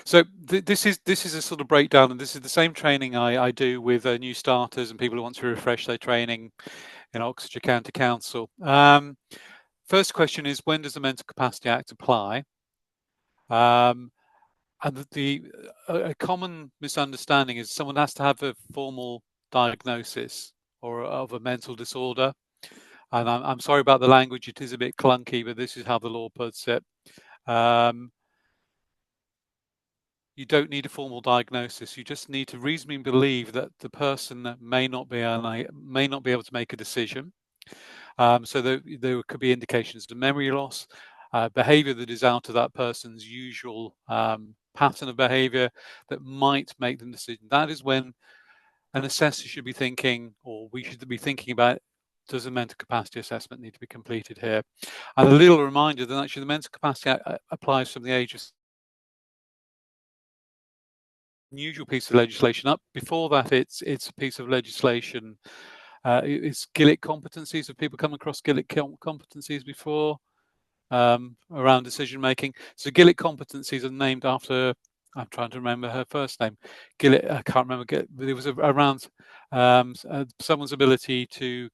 So this is a sort of breakdown, and this is the same training I do with new starters and people who want to refresh their training in Oxfordshire County Council. First question is, when does the Mental Capacity Act apply? And a common misunderstanding is someone has to have a formal diagnosis or of a mental disorder. And I'm sorry about the language; it is a bit clunky, but this is how the law puts it. You don't need a formal diagnosis. You just need to reasonably believe that the person may not be able to make a decision. So there could be indications of memory loss, behavior that is out of that person's usual pattern of behavior that might make them decision. That is when an assessor should be thinking, or we should be thinking about, does a mental capacity assessment need to be completed here? And a little reminder that actually the Mental Capacity Act applies from the age of unusual piece of legislation. Up before that, it's a piece of legislation. It's Gillick competencies. Have people come across Gillick competencies before around decision making? So Gillick competencies are named after. I'm trying to remember her first name. Gillick. I can't remember. But it was around someone's ability to,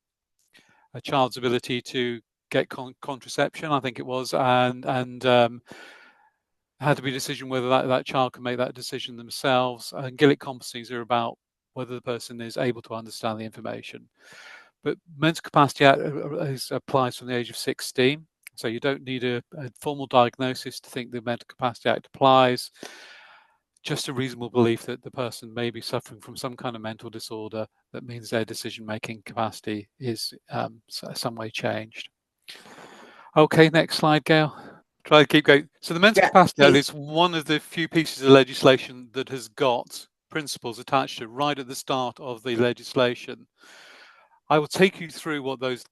a child's ability to get contraception, I think it was, and had to be a decision whether that child can make that decision themselves. And Gillick competencies are about whether the person is able to understand the information. But Mental Capacity Act applies from the age of 16. So you don't need a formal diagnosis to think the Mental Capacity Act applies. Just a reasonable belief that the person may be suffering from some kind of mental disorder that means their decision-making capacity is some way changed. Okay, next slide, Gail. Try to keep going. So the Mental Capacity Act is one of the few pieces of legislation that has got principles attached to it right at the start of the legislation. I will take you through what these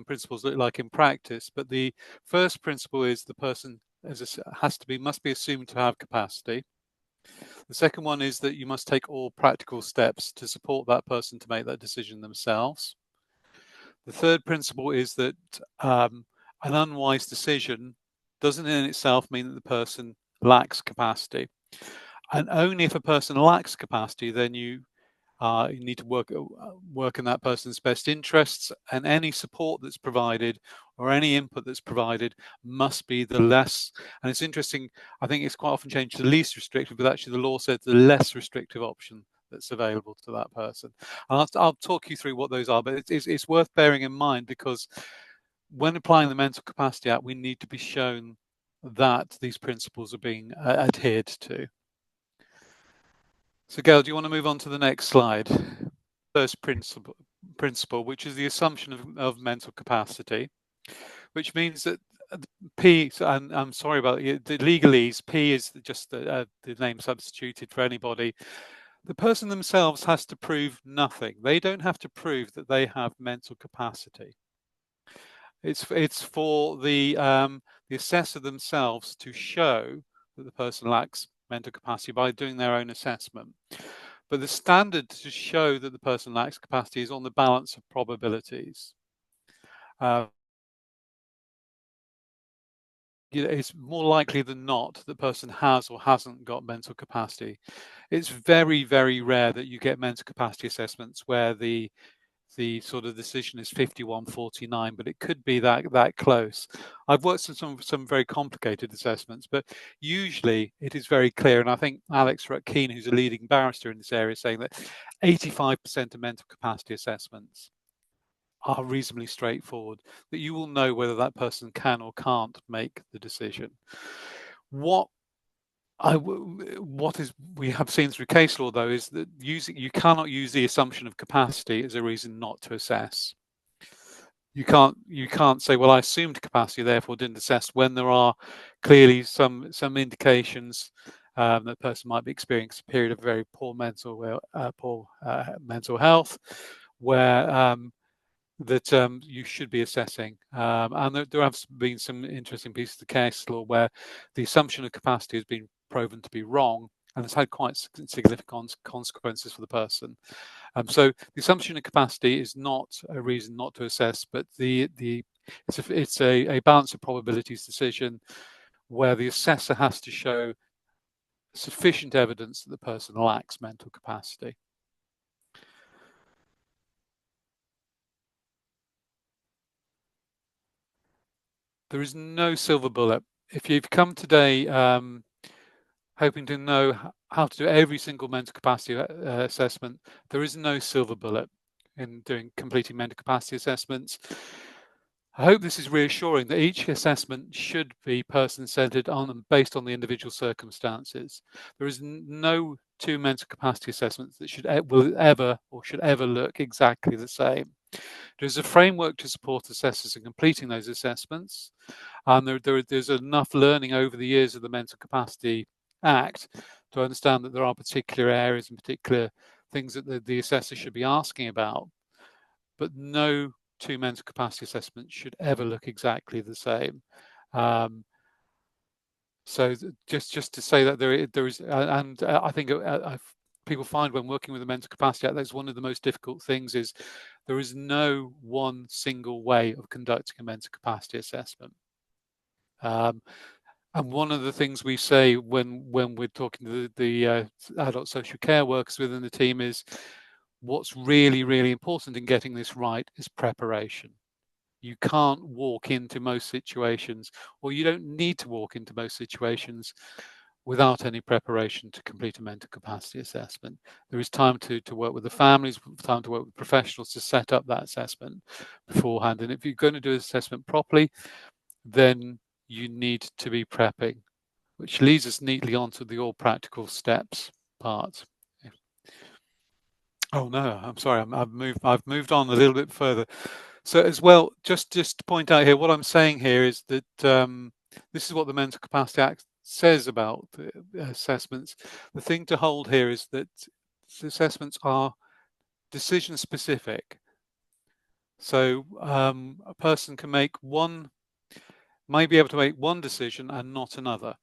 principles look like in practice. But the first principle is the person must be assumed to have capacity. The second one is that you must take all practical steps to support that person to make that decision themselves. The third principle is that an unwise decision doesn't in itself mean that the person lacks capacity. And only if a person lacks capacity, then you need to work in that person's best interests, and any support that's provided or any input that's provided must be the less. And it's interesting, I think it's quite often changed to the least restrictive, but actually the law says the less restrictive option that's available to that person. And I'll talk you through what those are, but it's worth bearing in mind, because when applying the Mental Capacity Act, we need to be shown that these principles are being adhered to. So Gail, do you want to move on to the next slide? First principle, which is the assumption of mental capacity, which means that P, and I'm sorry about the legalese, P is just the name substituted for anybody. The person themselves has to prove nothing. They don't have to prove that they have mental capacity. It's for the assessor themselves to show that the person lacks mental capacity by doing their own assessment. But the standard to show that the person lacks capacity is on the balance of probabilities. It's more likely than not that the person has or hasn't got mental capacity. It's very, very rare that you get mental capacity assessments where the sort of decision is 51-49, but it could be that close. I've worked on some very complicated assessments, but usually it is very clear. And I think Alex Rutkeen, who's a leading barrister in this area, is saying that 85% of mental capacity assessments are reasonably straightforward, that you will know whether that person can or can't make the decision. What we have seen through case law, though, is that you cannot use the assumption of capacity as a reason not to assess. You can't say, well, I assumed capacity, therefore didn't assess, when there are clearly some indications that the person might be experiencing a period of very poor mental health, where that you should be assessing. And there have been some interesting pieces of case law where the assumption of capacity has been proven to be wrong, and it's had quite significant consequences for the person. So the assumption of capacity is not a reason not to assess, but it's a balance of probabilities decision where the assessor has to show sufficient evidence that the person lacks mental capacity. There is no silver bullet. If you've come today hoping to know how to do every single mental capacity assessment, there is no silver bullet in completing mental capacity assessments. I hope this is reassuring that each assessment should be person-centered and based on the individual circumstances. There is no two mental capacity assessments that will ever look exactly the same. There's a framework to support assessors in completing those assessments, and there's enough learning over the years of the Mental Capacity Act to understand that there are particular areas and particular things that the assessor should be asking about, but no two mental capacity assessments should ever look exactly the same. So just to say that there is, and I think people find when working with the Mental Capacity Act, that's one of the most difficult things, is there is no one single way of conducting a mental capacity assessment. And one of the things we say when we're talking to the adult social care workers within the team is, what's really, really important in getting this right is preparation. You can't walk into most situations, or you don't need to walk into most situations without any preparation to complete a mental capacity assessment. There is time to work with the families, time to work with professionals to set up that assessment beforehand. And if you're going to do an assessment properly, then you need to be prepping, which leads us neatly onto the all practical steps part. Oh no, I'm sorry, I've moved on a little bit further. So as well, just to point out here, what I'm saying here is that this is what the Mental Capacity Act says about assessments. The thing to hold here is that assessments are decision specific. So a person can may be able to make one decision and not another.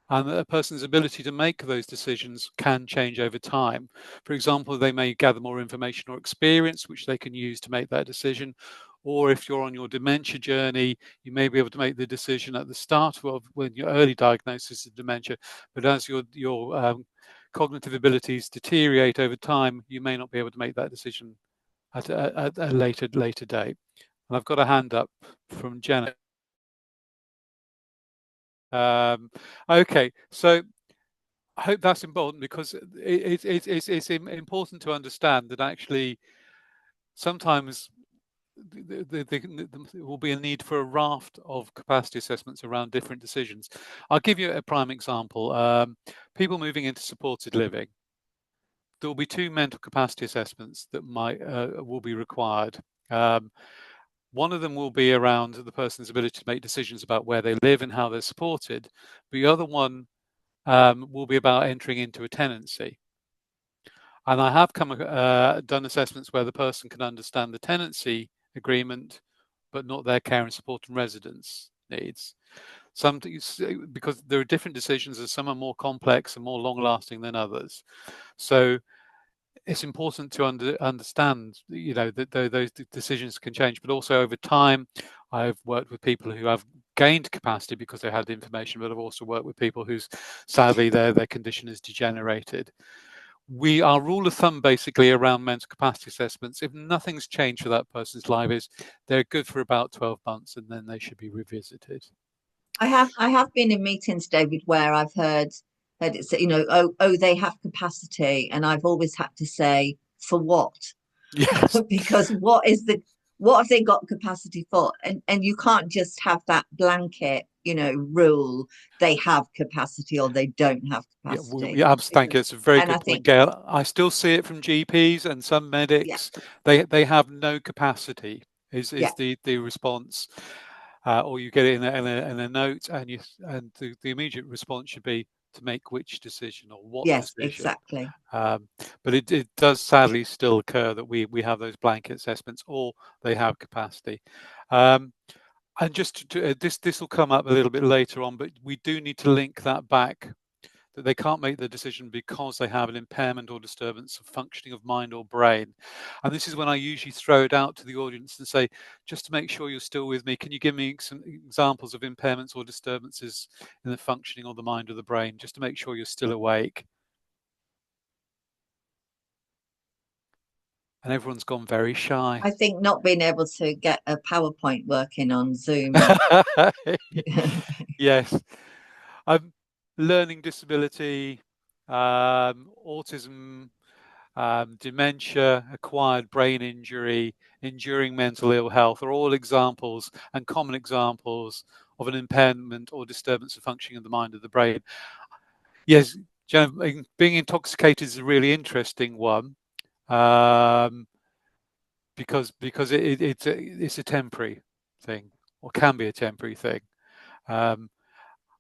And a person's ability to make those decisions can change over time. For example, they may gather more information or experience, which they can use to make that decision. Or if you're on your dementia journey, you may be able to make the decision at the start of when your early diagnosis of dementia. But as your cognitive abilities deteriorate over time, you may not be able to make that decision at a later date. And I've got a hand up from Janet. Okay, so I hope that's important, because it's important to understand that actually sometimes there will be a need for a raft of capacity assessments around different decisions. I'll give you a prime example. People moving into supported living. There will be two mental capacity assessments that will be required. One of them will be around the person's ability to make decisions about where they live and how they're supported. The other one will be about entering into a tenancy. And I have done assessments where the person can understand the tenancy agreement, but not their care and support and residence needs. Because there are different decisions, and some are more complex and more long-lasting than others. So it's important to understand, that those decisions can change, but also over time, I've worked with people who have gained capacity because they had information, but I've also worked with people whose sadly their condition is degenerated. Our rule of thumb basically around mental capacity assessments, if nothing's changed for that person's life, is they're good for about 12 months and then they should be revisited. I have been in meetings, David, where I've heard that it's, oh, they have capacity, and I've always had to say, for what? Yes. Because what have they got capacity for? And you can't just have that blanket, rule, they have capacity or they don't have capacity. Thank you. It's a very good point, Gail. I still see it from GPs and some medics. Yeah. They have no capacity is the response. Or you get it in a note, and the immediate response should be to make which decision or what decision. Yes, exactly. But it does sadly still occur that we have those blanket assessments, or they have capacity. And just this will come up a little bit later on, but we do need to link that back, that they can't make the decision because they have an impairment or disturbance of functioning of mind or brain. And this is when I usually throw it out to the audience and say, just to make sure you're still with me, can you give me some examples of impairments or disturbances in the functioning of the mind or the brain, just to make sure you're still awake? And everyone's gone very shy. I think not being able to get a PowerPoint working on Zoom. Yes. Learning disability, autism, dementia, acquired brain injury, enduring mental ill health are all examples and common examples of an impairment or disturbance of functioning of the mind or the brain. Yes, being intoxicated is a really interesting one. Because it's a temporary thing, or can be a temporary thing.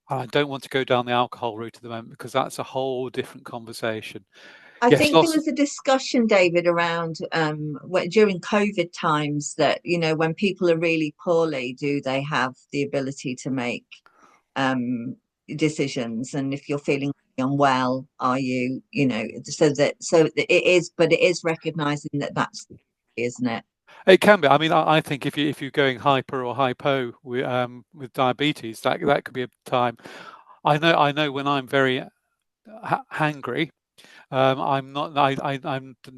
I don't want to go down the alcohol route at the moment because that's a whole different conversation. I think there was a discussion, David, around during COVID times that, when people are really poorly, do they have the ability to make decisions? And if you're feeling unwell, are you, so it is, but it is recognizing that that's, isn't it? It can be. I mean, I think if you're going hyper or hypo with diabetes, that could be a time. I know when I'm very hangry, I'm not. I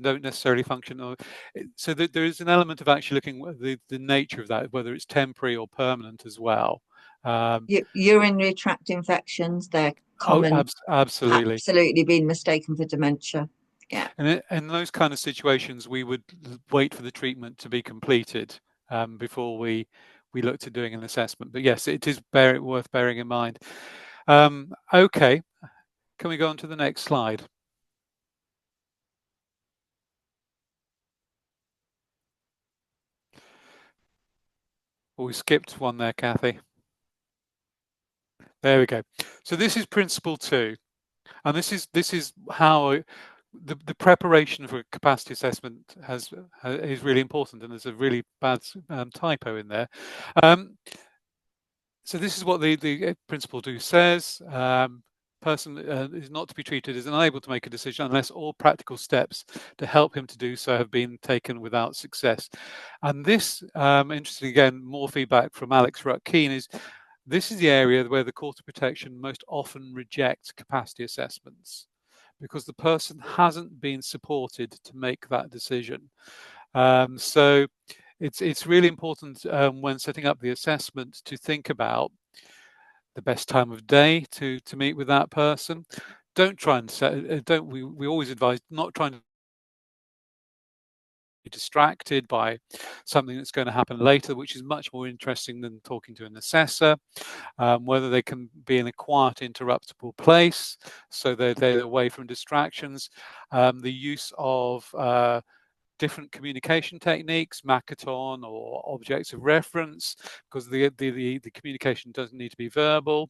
don't necessarily function. So there is an element of actually looking at the nature of that, whether it's temporary or permanent as well. Urinary tract infections, they're common. Oh, absolutely. Absolutely being mistaken for dementia. Yeah. And in those kind of situations, we would wait for the treatment to be completed before we looked at doing an assessment. But yes, it is worth bearing in mind. Okay, can we go on to the next slide? Oh, we skipped one there, Kathy. There we go. So this is principle 2, and this is how the preparation for capacity assessment is really important, and there's a really bad typo in there. So this is what the principle 2 says. Person is not to be treated as unable to make a decision unless all practical steps to help him to do so have been taken without success. And this, interesting again, more feedback from Alex Ruck-Keene, is this is the area where the Court of Protection most often rejects capacity assessments because the person hasn't been supported to make that decision. So it's really important when setting up the assessment to think about the best time of day to meet with that person. Don't try and we always advise not trying to be distracted by something that's going to happen later, which is much more interesting than talking to an assessor. Whether they can be in a quiet, interruptible place so they're away from distractions. The use of different communication techniques, Makaton or objects of reference, because the communication doesn't need to be verbal.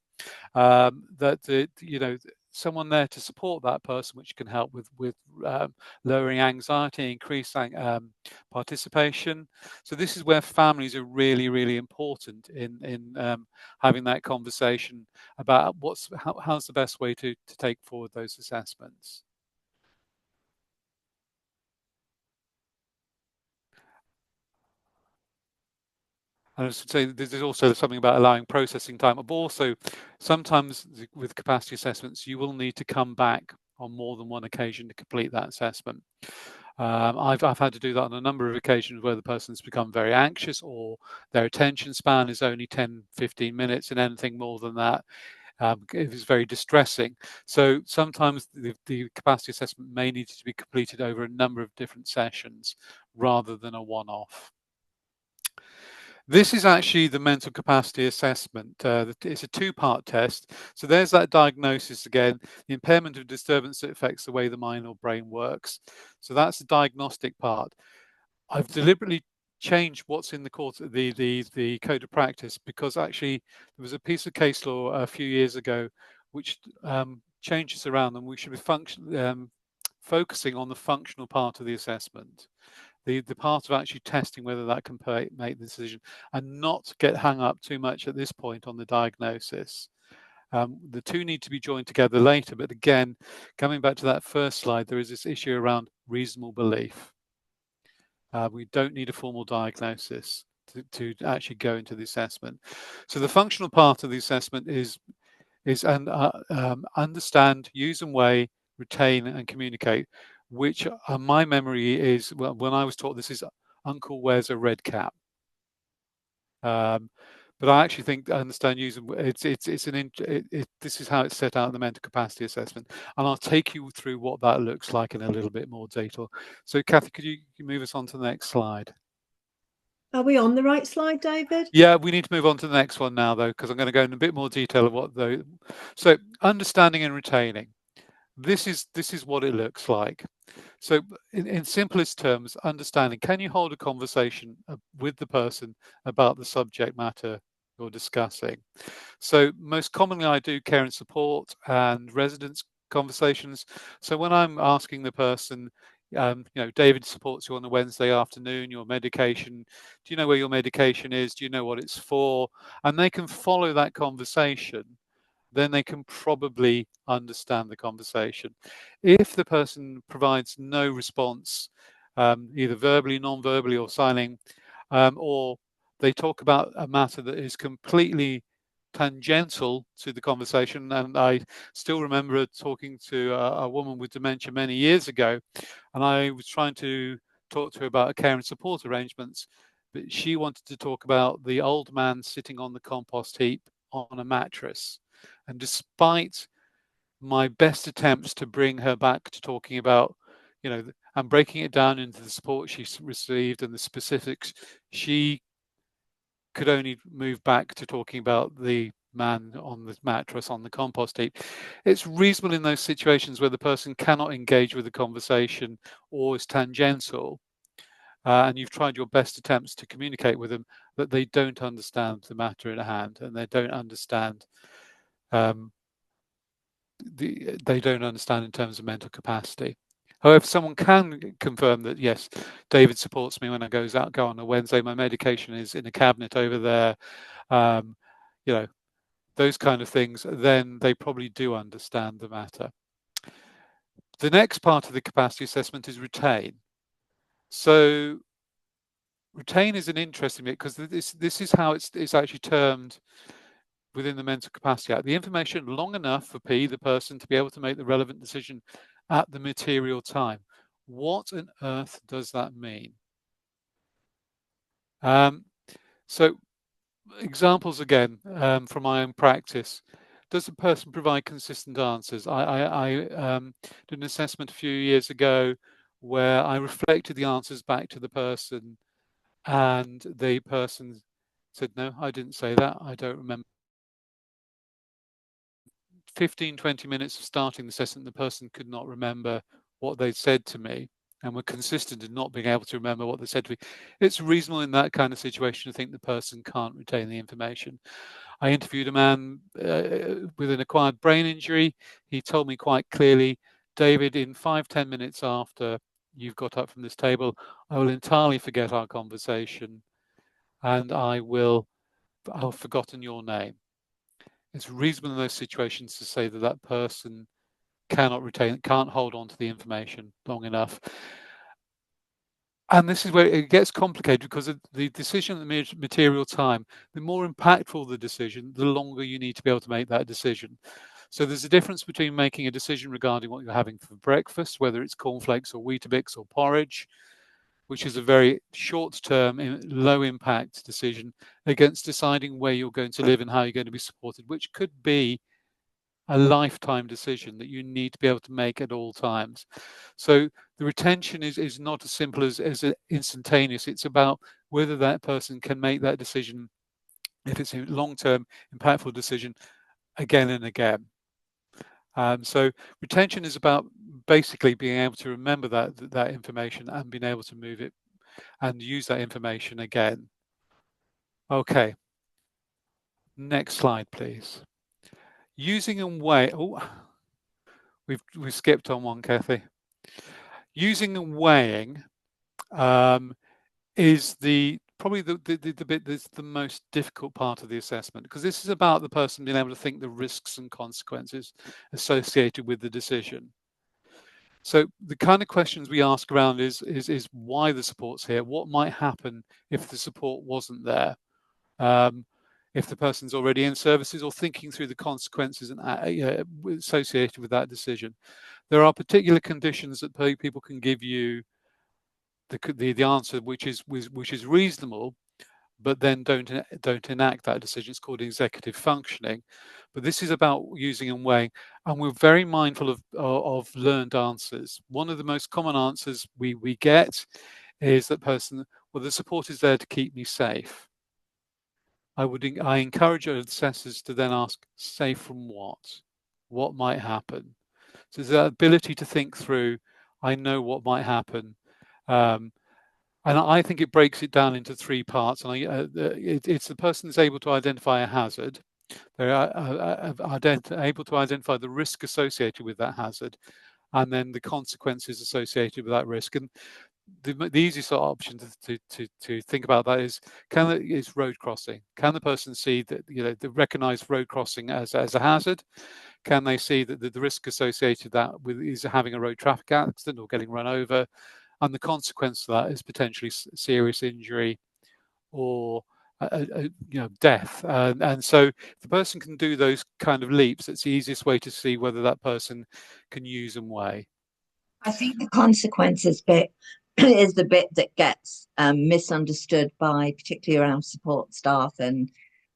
Someone there to support that person, which can help with lowering anxiety, increase participation. So this is where families are really, really important in having that conversation about how's the best way to take forward those assessments. And I should say there's also something about allowing processing time. But also, sometimes with capacity assessments, you will need to come back on more than one occasion to complete that assessment. I've had to do that on a number of occasions where the person's become very anxious or their attention span is only 10, 15 minutes, and anything more than that it is very distressing. So sometimes the capacity assessment may need to be completed over a number of different sessions rather than a one-off. This is actually the mental capacity assessment. It's a two-part test. So there's that diagnosis again, the impairment of disturbance that affects the way the mind or brain works. So that's the diagnostic part. I've deliberately changed what's in the code of practice because actually there was a piece of case law a few years ago which changes around, and we should be focusing on the functional part of the assessment. The part of actually testing whether that can make the decision, and not get hung up too much at this point on the diagnosis. The two need to be joined together later, but again, coming back to that first slide, there is this issue around reasonable belief. We don't need a formal diagnosis to actually go into the assessment. So the functional part of the assessment is understand, use and weigh, retain and communicate, which my memory is, well, when I was taught this is Uncle wears a red cap. But I actually think understand, use, and this is how it's set out in the mental capacity assessment, and I'll take you through what that looks like in a little bit more detail. So, Kathy, could you move us on to the next slide? Are we on the right slide, David? Yeah, we need to move on to the next one now, though, because I'm going to go in a bit more detail of what those. So, understanding and retaining. This is what it looks like. So in simplest terms, understanding, can you hold a conversation with the person about the subject matter you're discussing? So most commonly I do care and support and residence conversations. So when I'm asking the person, David supports you on a Wednesday afternoon, your medication, do you know where your medication is? Do you know what it's for? And they can follow that conversation, then they can probably understand the conversation. If the person provides no response, either verbally, non-verbally, or signing, or they talk about a matter that is completely tangential to the conversation, and I still remember talking to a woman with dementia many years ago, and I was trying to talk to her about care and support arrangements, but she wanted to talk about the old man sitting on the compost heap on a mattress. And despite my best attempts to bring her back to talking about, and breaking it down into the support she received and the specifics, she could only move back to talking about the man on the mattress on the compost heap. It's reasonable in those situations where the person cannot engage with the conversation or is tangential, and you've tried your best attempts to communicate with them, that they don't understand the matter at hand and they don't understand they don't understand in terms of mental capacity. However, someone can confirm that, yes, David supports me when I go on a Wednesday, my medication is in a cabinet over there, those kind of things, then they probably do understand the matter. The next part of the capacity assessment is retain. So retain is an interesting bit because this is how it's actually termed within the Mental Capacity Act. The information long enough for P, the person, to be able to make the relevant decision at the material time. What on earth does that mean? So examples again from my own practice. Does the person provide consistent answers? I did an assessment a few years ago where I reflected the answers back to the person, and the person said, no, I didn't say that. I don't remember. 15-20 minutes of starting the assessment, the person could not remember what they'd said to me and were consistent in not being able to remember what they said to me. It's reasonable in that kind of situation to think the person can't retain the information. I interviewed a man with an acquired brain injury. He told me quite clearly, David, in 5-10 minutes after you've got up from this table, I will entirely forget our conversation and I've forgotten your name. It's reasonable in those situations to say that that person can't hold on to the information long enough. And this is where it gets complicated, because the decision at the material time, the more impactful the decision, the longer you need to be able to make that decision. So there's a difference between making a decision regarding what you're having for breakfast, whether it's cornflakes or Weetabix or porridge, which is a very short-term, low-impact decision, against deciding where you're going to live and how you're going to be supported, which could be a lifetime decision that you need to be able to make at all times. So the retention is not as simple as instantaneous. It's about whether that person can make that decision, if it's a long-term, impactful decision, again and again. So retention is about basically being able to remember that information and being able to move it and use that information again. Okay. Next slide, please. Using and weigh. Oh, we've skipped on one, Kathy. Using and weighing is the probably the bit that's the most difficult part of the assessment, because this is about the person being able to think the risks and consequences associated with the decision. So the kind of questions we ask around is why the support's here, what might happen if the support wasn't there, if the person's already in services, or thinking through the consequences and associated with that decision. There are particular conditions that people can give you the answer which is reasonable, but then don't enact that decision. It's called executive functioning. But this is about using and weighing, and we're very mindful of learned answers. One of the most common answers we get is that person, well, the support is there to keep me safe. I encourage assessors to then ask, safe from what? What might happen? So there's that ability to think through, I know what might happen. And I think it breaks it down into three parts. And it's the person that's able to identify a hazard. They're able to identify the risk associated with that hazard, and then the consequences associated with that risk. And the easiest option to think about that is road crossing. Can the person see that, the recognised road crossing as a hazard? Can they see that the risk associated with is having a road traffic accident or getting run over? And the consequence of that is potentially serious injury or death. And so if the person can do those kind of leaps, it's the easiest way to see whether that person can use and weigh. I think the consequences bit is the bit that gets misunderstood by, particularly around support staff and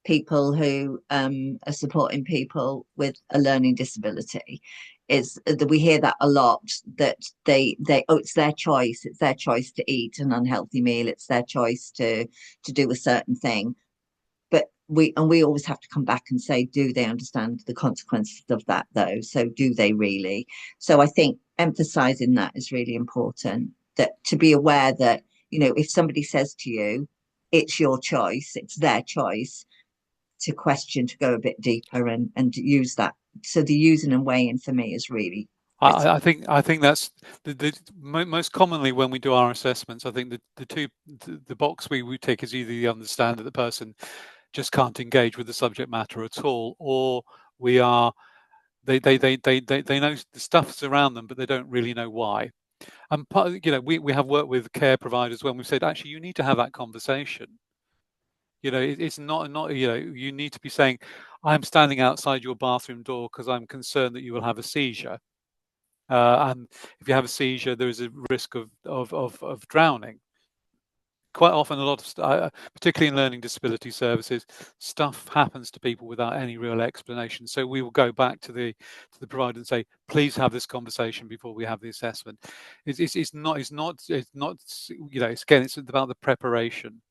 people who are supporting people with a learning disability. Is that we hear that a lot, that it's their choice to eat an unhealthy meal, it's their choice to do a certain thing. But we always have to come back and say, do they understand the consequences of that though? So do they really? So I think emphasizing that is really important, that to be aware that, if somebody says to you, it's your choice, it's their choice, to question, to go a bit deeper and use that. So the using and weighing for me is really. I think that's the most commonly when we do our assessments. I think the box we take is either the understand that the person just can't engage with the subject matter at all, or they know the stuff's around them, but they don't really know why. And we have worked with care providers when we've said, actually, you need to have that conversation. It's not you need to be saying, I'm standing outside your bathroom door because I'm concerned that you will have a seizure. And if you have a seizure, there is a risk of drowning. Quite often, a lot of, particularly in learning disability services, stuff happens to people without any real explanation. So we will go back to the provider and say, please have this conversation before we have the assessment. It's not it's about the preparation.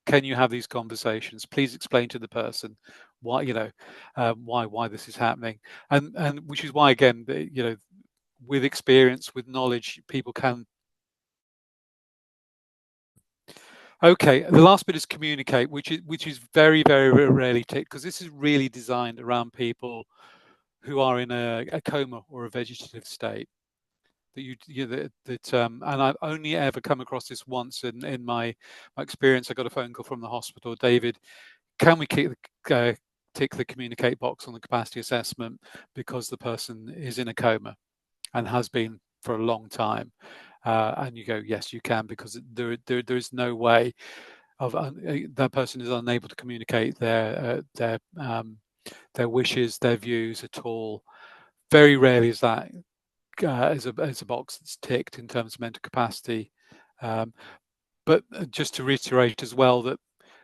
Can you have these conversations? Please explain to the person why why this is happening, and which is why, again, with experience, with knowledge, people can. Okay, the last bit is communicate, which is very, very rarely taken, because this is really designed around people who are in a coma or a vegetative state. And I've only ever come across this once in my experience. I got a phone call from the hospital. David, can we tick the communicate box on the capacity assessment because the person is in a coma and has been for a long time? And you go, yes, you can, because there is no way of that person is unable to communicate their wishes, their views at all. Very rarely is that as a box that's ticked in terms of mental capacity. But just to reiterate as well, that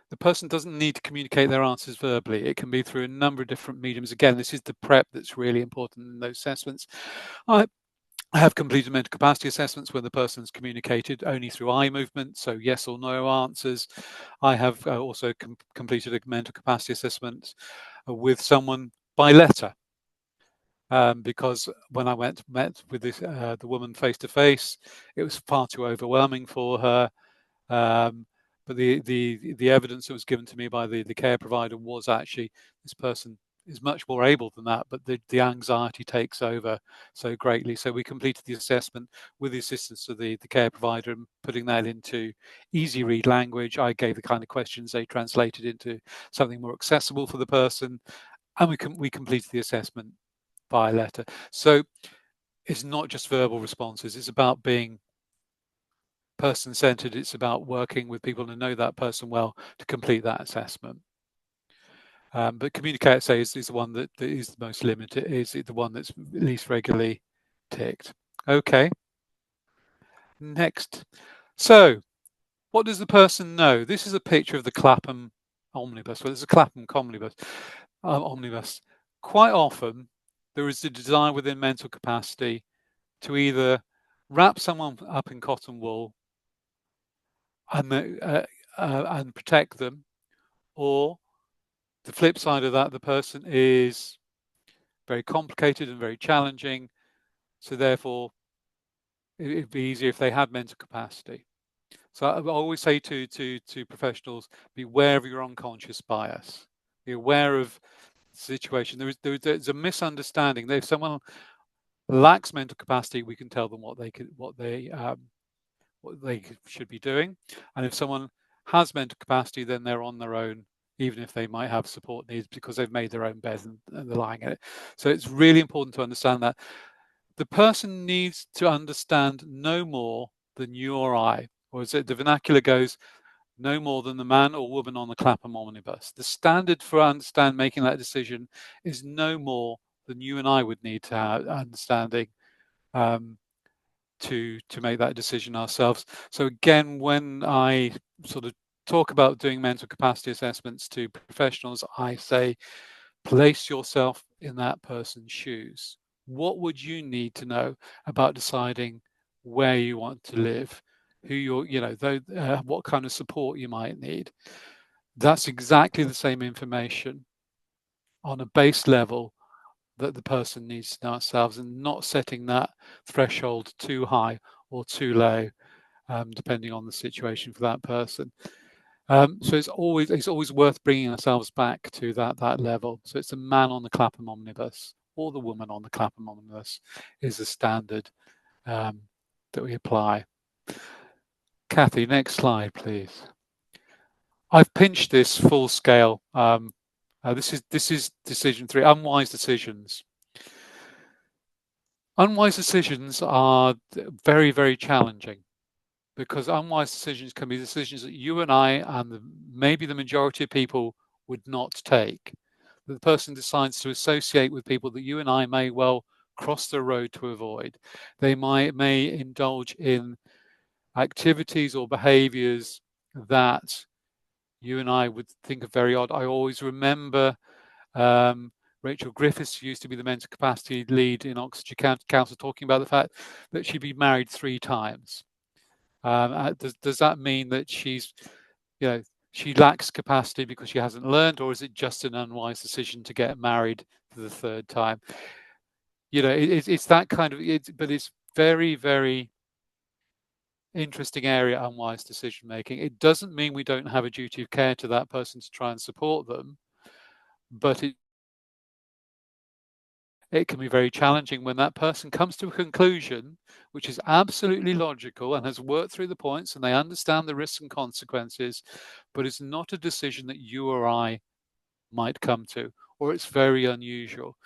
the person doesn't need to communicate their answers verbally. It can be through a number of different mediums. Again, this is the prep that's really important in those assessments. I have completed mental capacity assessments where the person's communicated only through eye movement, so yes or no answers. I have also completed a mental capacity assessment with someone by letter. Because when I met with the woman face to face, it was far too overwhelming for her. But the evidence that was given to me by the care provider was actually this person is much more able than that, but the anxiety takes over so greatly. So we completed the assessment with the assistance of the care provider and putting that into easy read language. I gave the kind of questions, they translated into something more accessible for the person, and we completed the assessment by letter. So it's not just verbal responses, it's about being person-centered. It's about working with people to know that person well to complete that assessment. But communicate, say, is the one that is the most limited, is the one that's least regularly ticked. Okay. Next. So, what does the person know? This is a picture of the Clapham omnibus. Well, it's a Clapham omnibus. Quite often, there is a desire within mental capacity to either wrap someone up in cotton wool and protect them, or the flip side of that, the person is very complicated and very challenging, so therefore it'd be easier if they had mental capacity. So I always say to professionals, be aware of your unconscious bias. Be aware of the situation. There's a misunderstanding that if someone lacks mental capacity, we can tell them what they should be doing, and if someone has mental capacity, then they're on their own, even if they might have support needs because they've made their own bed and they're lying in it. So it's really important to understand that the person needs to understand no more than you or I, or as the vernacular goes, no more than the man or woman on the Clapham omnibus. The standard for making that decision is no more than you and I would need to have understanding to make that decision ourselves. So again, when I sort of talk about doing mental capacity assessments to professionals, I say, place yourself in that person's shoes. What would you need to know about deciding where you want to live, who you're, what kind of support you might need? That's exactly the same information on a base level that the person needs to know ourselves, and not setting that threshold too high or too low, depending on the situation for that person. So it's always worth bringing ourselves back to that level. So it's the man on the Clapham omnibus or the woman on the Clapham omnibus is the standard that we apply. Kathy, next slide, please. I've pinched this full scale. This is decision 3, unwise decisions. Unwise decisions are very, very challenging, because unwise decisions can be decisions that you and I and maybe the majority of people would not take. The person decides to associate with people that you and I may well cross the road to avoid. They may indulge in activities or behaviors that you and I would think are very odd. I always remember Rachel Griffiths, who used to be the mental capacity lead in Oxfordshire County Council, talking about the fact that she'd been married 3 times. Does that mean that she lacks capacity because she hasn't learned, or is it just an unwise decision to get married for the 3rd time? It's that kind of, but it's very, very interesting area, unwise decision making. It doesn't mean we don't have a duty of care to that person to try and support them, but it can be very challenging when that person comes to a conclusion which is absolutely logical and has worked through the points and they understand the risks and consequences, but it's not a decision that you or I might come to, or it's very unusual.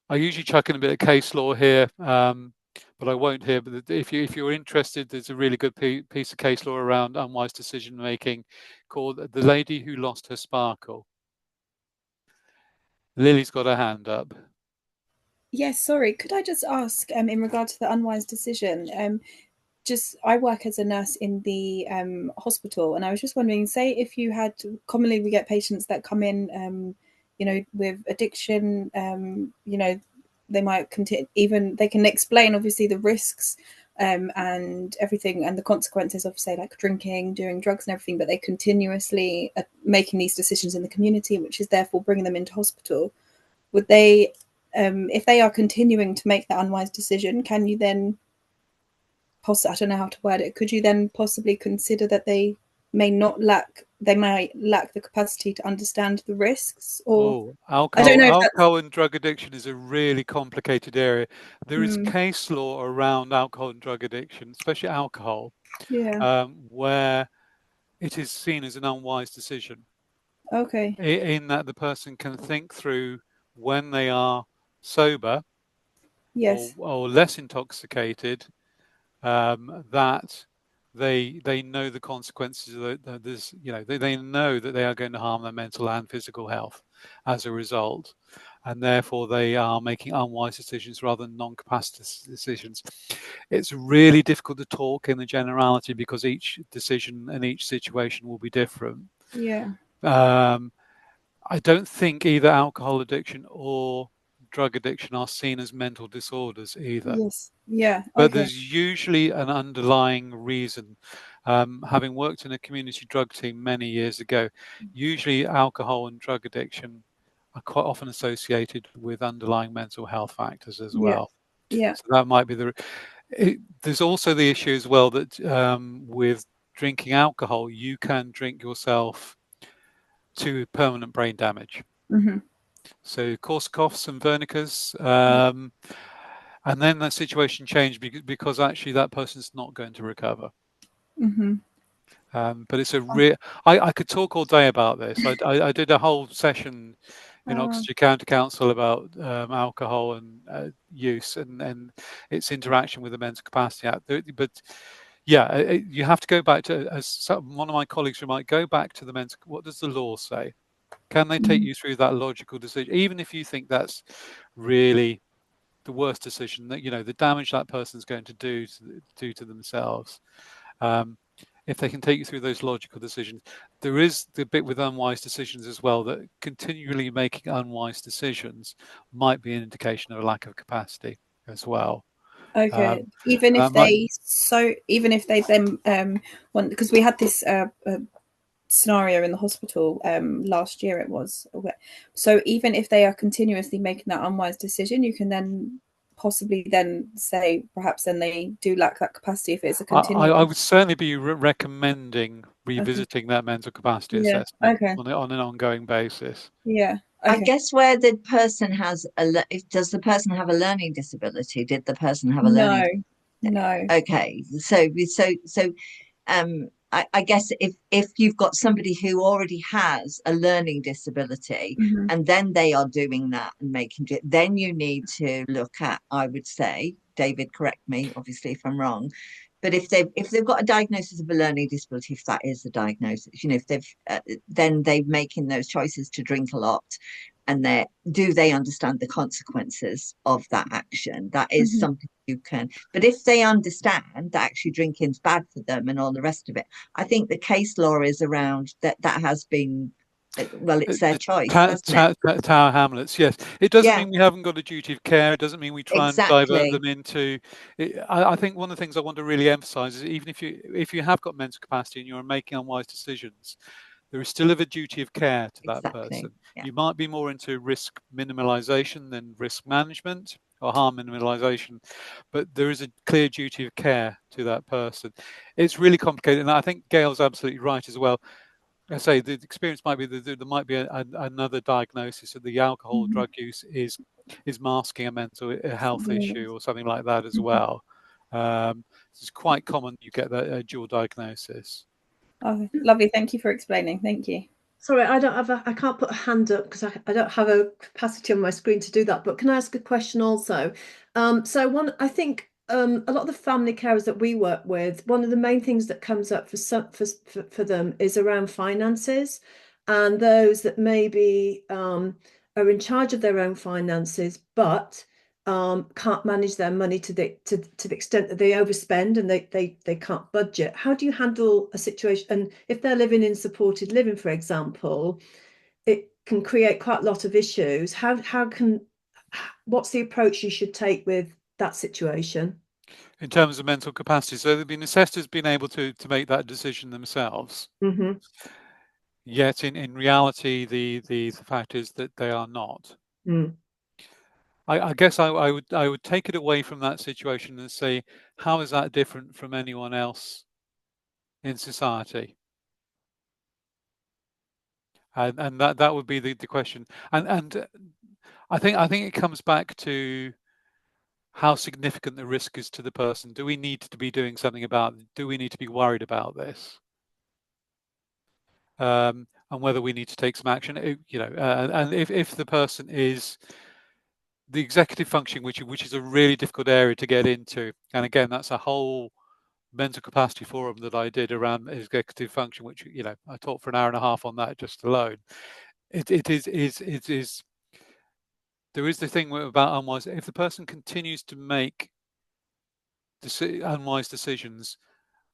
I usually chuck in a bit of case law here, but I won't here. But if you're interested, there's a really good piece of case law around unwise decision making called "The Lady Who Lost Her Sparkle." Lily's got her hand up. Yes, sorry. Could I just ask, in regard to the unwise decision, I work as a nurse in the hospital, and I was just wondering, say if you had, commonly we get patients that come in, with addiction, they might continue, even they can explain obviously the risks and everything and the consequences of, say, like drinking, doing drugs and everything, but they continuously are making these decisions in the community, which is therefore bringing them into hospital. Would they, if they are continuing to make that unwise decision, can you then I don't know how to word it, could you then possibly consider that they may not lack they might lack the capacity to understand the risks, or I Alcohol, don't know if that's... alcohol and drug addiction is a really complicated area. There is case law around alcohol and drug addiction, especially alcohol, where it is seen as an unwise decision. Okay. In that the person can think through when they are sober, Yes. or less intoxicated, that they know the consequences of this. They know that they are going to harm their mental and physical health as a result, and therefore they are making unwise decisions rather than non-capacitous decisions. It's really difficult to talk in the generality because each decision and each situation will be different. Yeah. I don't think either alcohol addiction or drug addiction are seen as mental disorders either. Yes. Yeah. But there's usually an underlying reason. Having worked in a community drug team many years ago, usually alcohol and drug addiction are quite often associated with underlying mental health factors as well. Yeah. So that might be there's also the issue as well that with drinking alcohol, you can drink yourself to permanent brain damage. So Korsakoffs and Wernicke's, and then that situation changed because actually that person's not going to recover. But it's a real. I could talk all day about this. I did a whole session in Oxfordshire County Council about alcohol and use and its interaction with the Mental Capacity Act. But yeah, you have to go back to, as one of my colleagues might go back to the mental. What does the law say? Can they take you through that logical decision, even if you think that's really the worst decision, that the damage that person's going to do to themselves? If they can take you through those logical decisions. There is the bit with unwise decisions as well, that continually making unwise decisions might be an indication of a lack of capacity as well. Okay. Even if they then want, because we had this scenario in the hospital last year, it was. So even if they are continuously making that unwise decision, you can then possibly then say perhaps then they do lack that capacity if it's a continuous. I would certainly be recommending revisiting that mental capacity assessment on an ongoing basis. Yeah. I guess where the person has does the person have a learning disability? Did the person have a learning? No. Okay. So I guess if you've got somebody who already has a learning disability and then they are doing that and making it, then you need to look at, I would say, David, correct me, obviously, if I'm wrong, but if they've got a diagnosis of a learning disability, if that is the diagnosis, if they've then they're making those choices to drink a lot, and do they understand the consequences of that action? That is something you can. But if they understand that actually drinking's bad for them and all the rest of it, I think the case law is around that has been. Well, it's their choice. Tower Hamlets, yes. It doesn't mean we haven't got a duty of care. It doesn't mean we try and divert them into. I think one of the things I want to really emphasise is even if you have got mental capacity and you're making unwise decisions, there is still a duty of care to that person. Yeah. You might be more into risk minimalisation than risk management or harm minimalisation, but there is a clear duty of care to that person. It's really complicated, and I think Gail's absolutely right as well. I say the experience might be that there might be another diagnosis of the alcohol drug use is masking a mental health issue or something like that as well. It's quite common you get that dual diagnosis. Oh, lovely. Thank you for explaining. Thank you. Sorry, I can't put a hand up because I don't have a capacity on my screen to do that. But can I ask a question also? I think a lot of the family carers that we work with, one of the main things that comes up for them is around finances, and those that maybe are in charge of their own finances, but can't manage their money to the extent that they overspend and they can't budget. How do you handle a situation? And if they're living in supported living, for example, it can create quite a lot of issues. What's the approach you should take with that situation? In terms of mental capacity, so they've been assessed as being able to make that decision themselves. Yet in reality, the fact is that they are not. I guess I would take it away from that situation and say, how is that different from anyone else in society? and that would be the question. And I think it comes back to how significant the risk is to the person. Do we need to be doing something about it? Do we need to be worried about this? And whether we need to take some action, and if the person is the executive function, which is a really difficult area to get into, and again, that's a whole mental capacity forum that I did around executive function, which I taught for an hour and a half on that just alone. It is there is the thing about unwise. If the person continues to make unwise decisions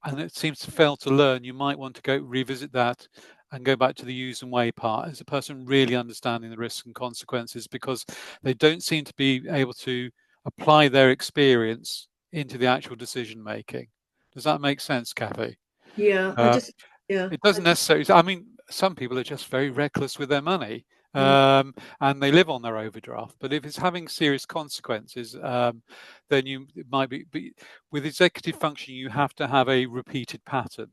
and it seems to fail to learn, you might want to go revisit that and go back to the use and weigh part as a person really understanding the risks and consequences, because they don't seem to be able to apply their experience into the actual decision making. Does that make sense, Kathy? Yeah, it doesn't necessarily. I mean, some people are just very reckless with their money, and they live on their overdraft. But if it's having serious consequences, then it might be. But with executive function, you have to have a repeated pattern.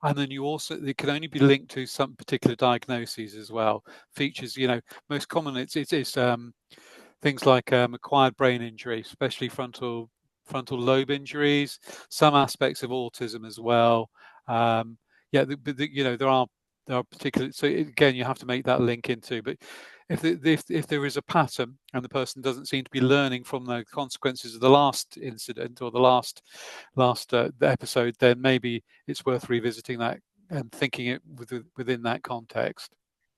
And then it can only be linked to some particular diagnoses as well. Features, most common it's things like acquired brain injury, especially frontal lobe injuries, some aspects of autism as well. There are particular. So again, you have to make that link into. But if there is a pattern and the person doesn't seem to be learning from the consequences of the last incident or the last episode, then maybe it's worth revisiting that and thinking it within that context.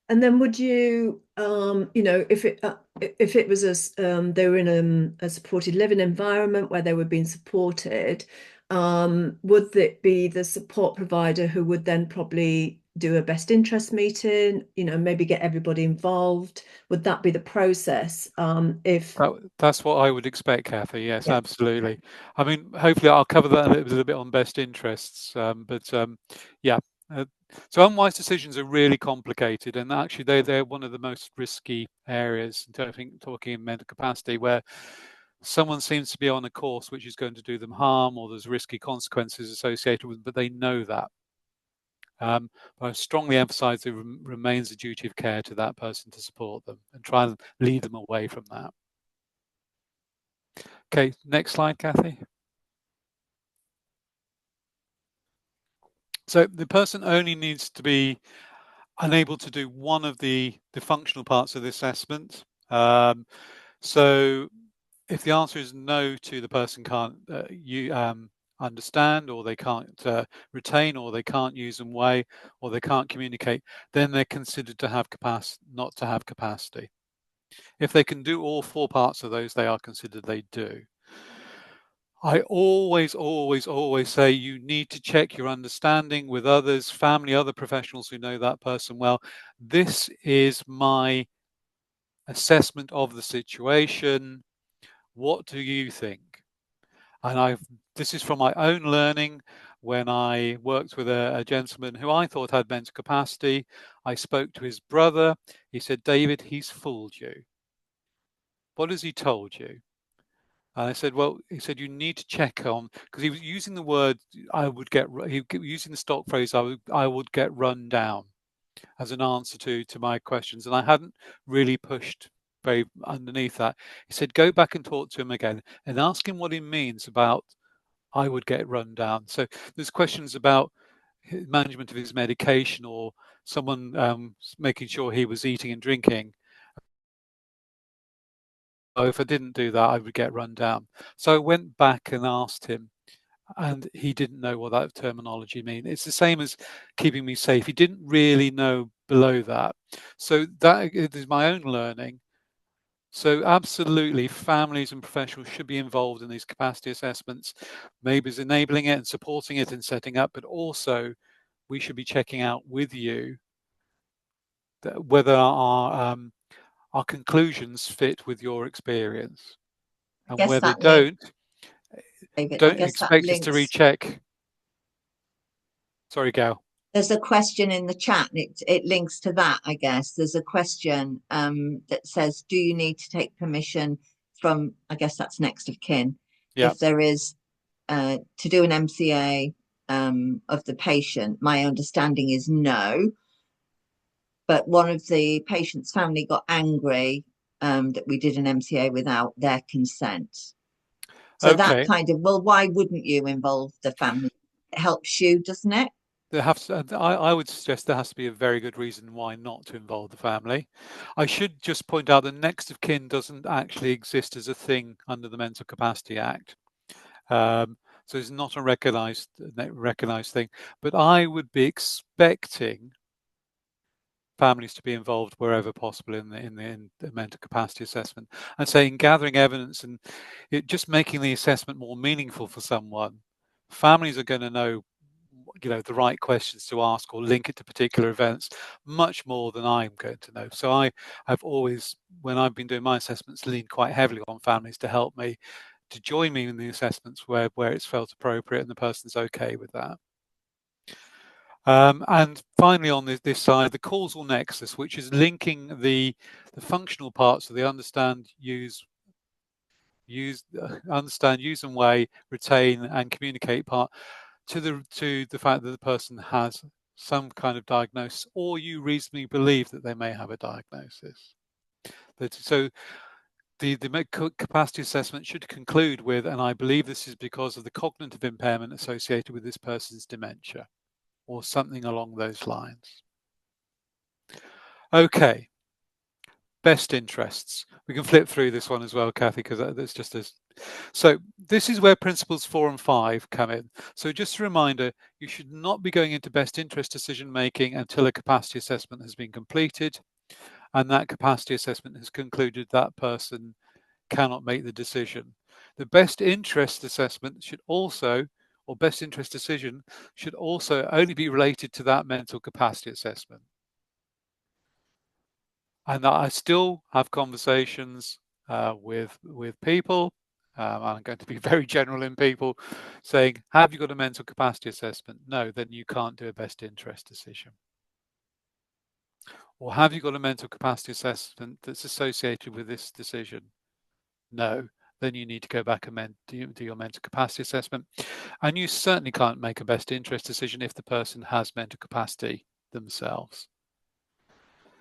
And then would you, if it was they were in a supported living environment where they were being supported, would it be the support provider who would then probably do a best interest meeting, maybe get everybody involved? Would that be the process? That's what I would expect, Kathy. Yes, yeah. Absolutely. I mean, hopefully I'll cover that a little bit on best interests. So unwise decisions are really complicated, and actually they're one of the most risky areas talking in mental capacity, where someone seems to be on a course which is going to do them harm, or there's risky consequences associated with it, but they know that. But I strongly emphasize it remains a duty of care to that person to support them and try and lead them away from that. Okay, next slide, Kathy. So the person only needs to be unable to do one of the functional parts of the assessment. So if the answer is no to the person can't understand, or they can't retain, or they can't use and weigh, or they can't communicate, then they're considered to have capacity, not to have capacity. If they can do all four parts of those, they are considered they do. I always say you need to check your understanding with others, family, other professionals who know that person well. This is my assessment of the situation. What do you think? And this is from my own learning. When I worked with a gentleman who I thought had mental capacity, I spoke to his brother. He said, "David, he's fooled you." "What has he told you?" And I said, "Well," he said, "you need to check on," because he was using the word, using the stock phrase, I would get run down as an answer to my questions. And I hadn't really pushed very underneath that. He said, "Go back and talk to him again and ask him what he means about I would get run down." So there's questions about management of his medication, or someone making sure he was eating and drinking. "Oh, if I didn't do that, I would get run down." So I went back and asked him, and he didn't know what that terminology means. It's the same as keeping me safe. He didn't really know below that. So that is my own learning. So absolutely, families and professionals should be involved in these capacity assessments, maybe as enabling it and supporting it and setting up, but also we should be checking out with you whether our conclusions fit with your experience, and where they don't expect us to recheck. Sorry, Gail. There's a question in the chat, and it links to that, I guess. There's a question that says, do you need to take permission from, I guess that's next of kin, if there is, to do an MCA of the patient? My understanding is no. but one of the patient's family got angry that we did an MCA without their consent. So that kind of, well, why wouldn't you involve the family? It helps you, doesn't it? I would suggest there has to be a very good reason why not to involve the family. I should just point out that next of kin doesn't actually exist as a thing under the Mental Capacity Act. So it's not a recognised thing. But I would be expecting families to be involved wherever possible in the mental capacity assessment, and saying gathering evidence and just making the assessment more meaningful for someone. Families are going to know, the right questions to ask or link it to particular events much more than I'm going to know. So I have always, when I've been doing my assessments, leaned quite heavily on families to help me, to join me in the assessments where it's felt appropriate and the person's okay with that. And finally, on this side, the causal nexus, which is linking the functional parts of the understand, use, and weigh, retain, and communicate part to the fact that the person has some kind of diagnosis, or you reasonably believe that they may have a diagnosis. So the capacity assessment should conclude with, and I believe this is because of the cognitive impairment associated with this person's dementia, or something along those lines. Okay, best interests. We can flip through this one as well, Kathy, because that's just as. So this is where principles 4 and 5 come in. So just a reminder, you should not be going into best interest decision making until a capacity assessment has been completed, and that capacity assessment has concluded that person cannot make the decision. The best interest assessment should also, or best interest decision, should also only be related to that mental capacity assessment. And I still have conversations with people, I'm going to be very general in people, saying, have you got a mental capacity assessment? No, then you can't do a best interest decision. Or have you got a mental capacity assessment that's associated with this decision? No, then you need to go back and do your mental capacity assessment. And you certainly can't make a best interest decision if the person has mental capacity themselves.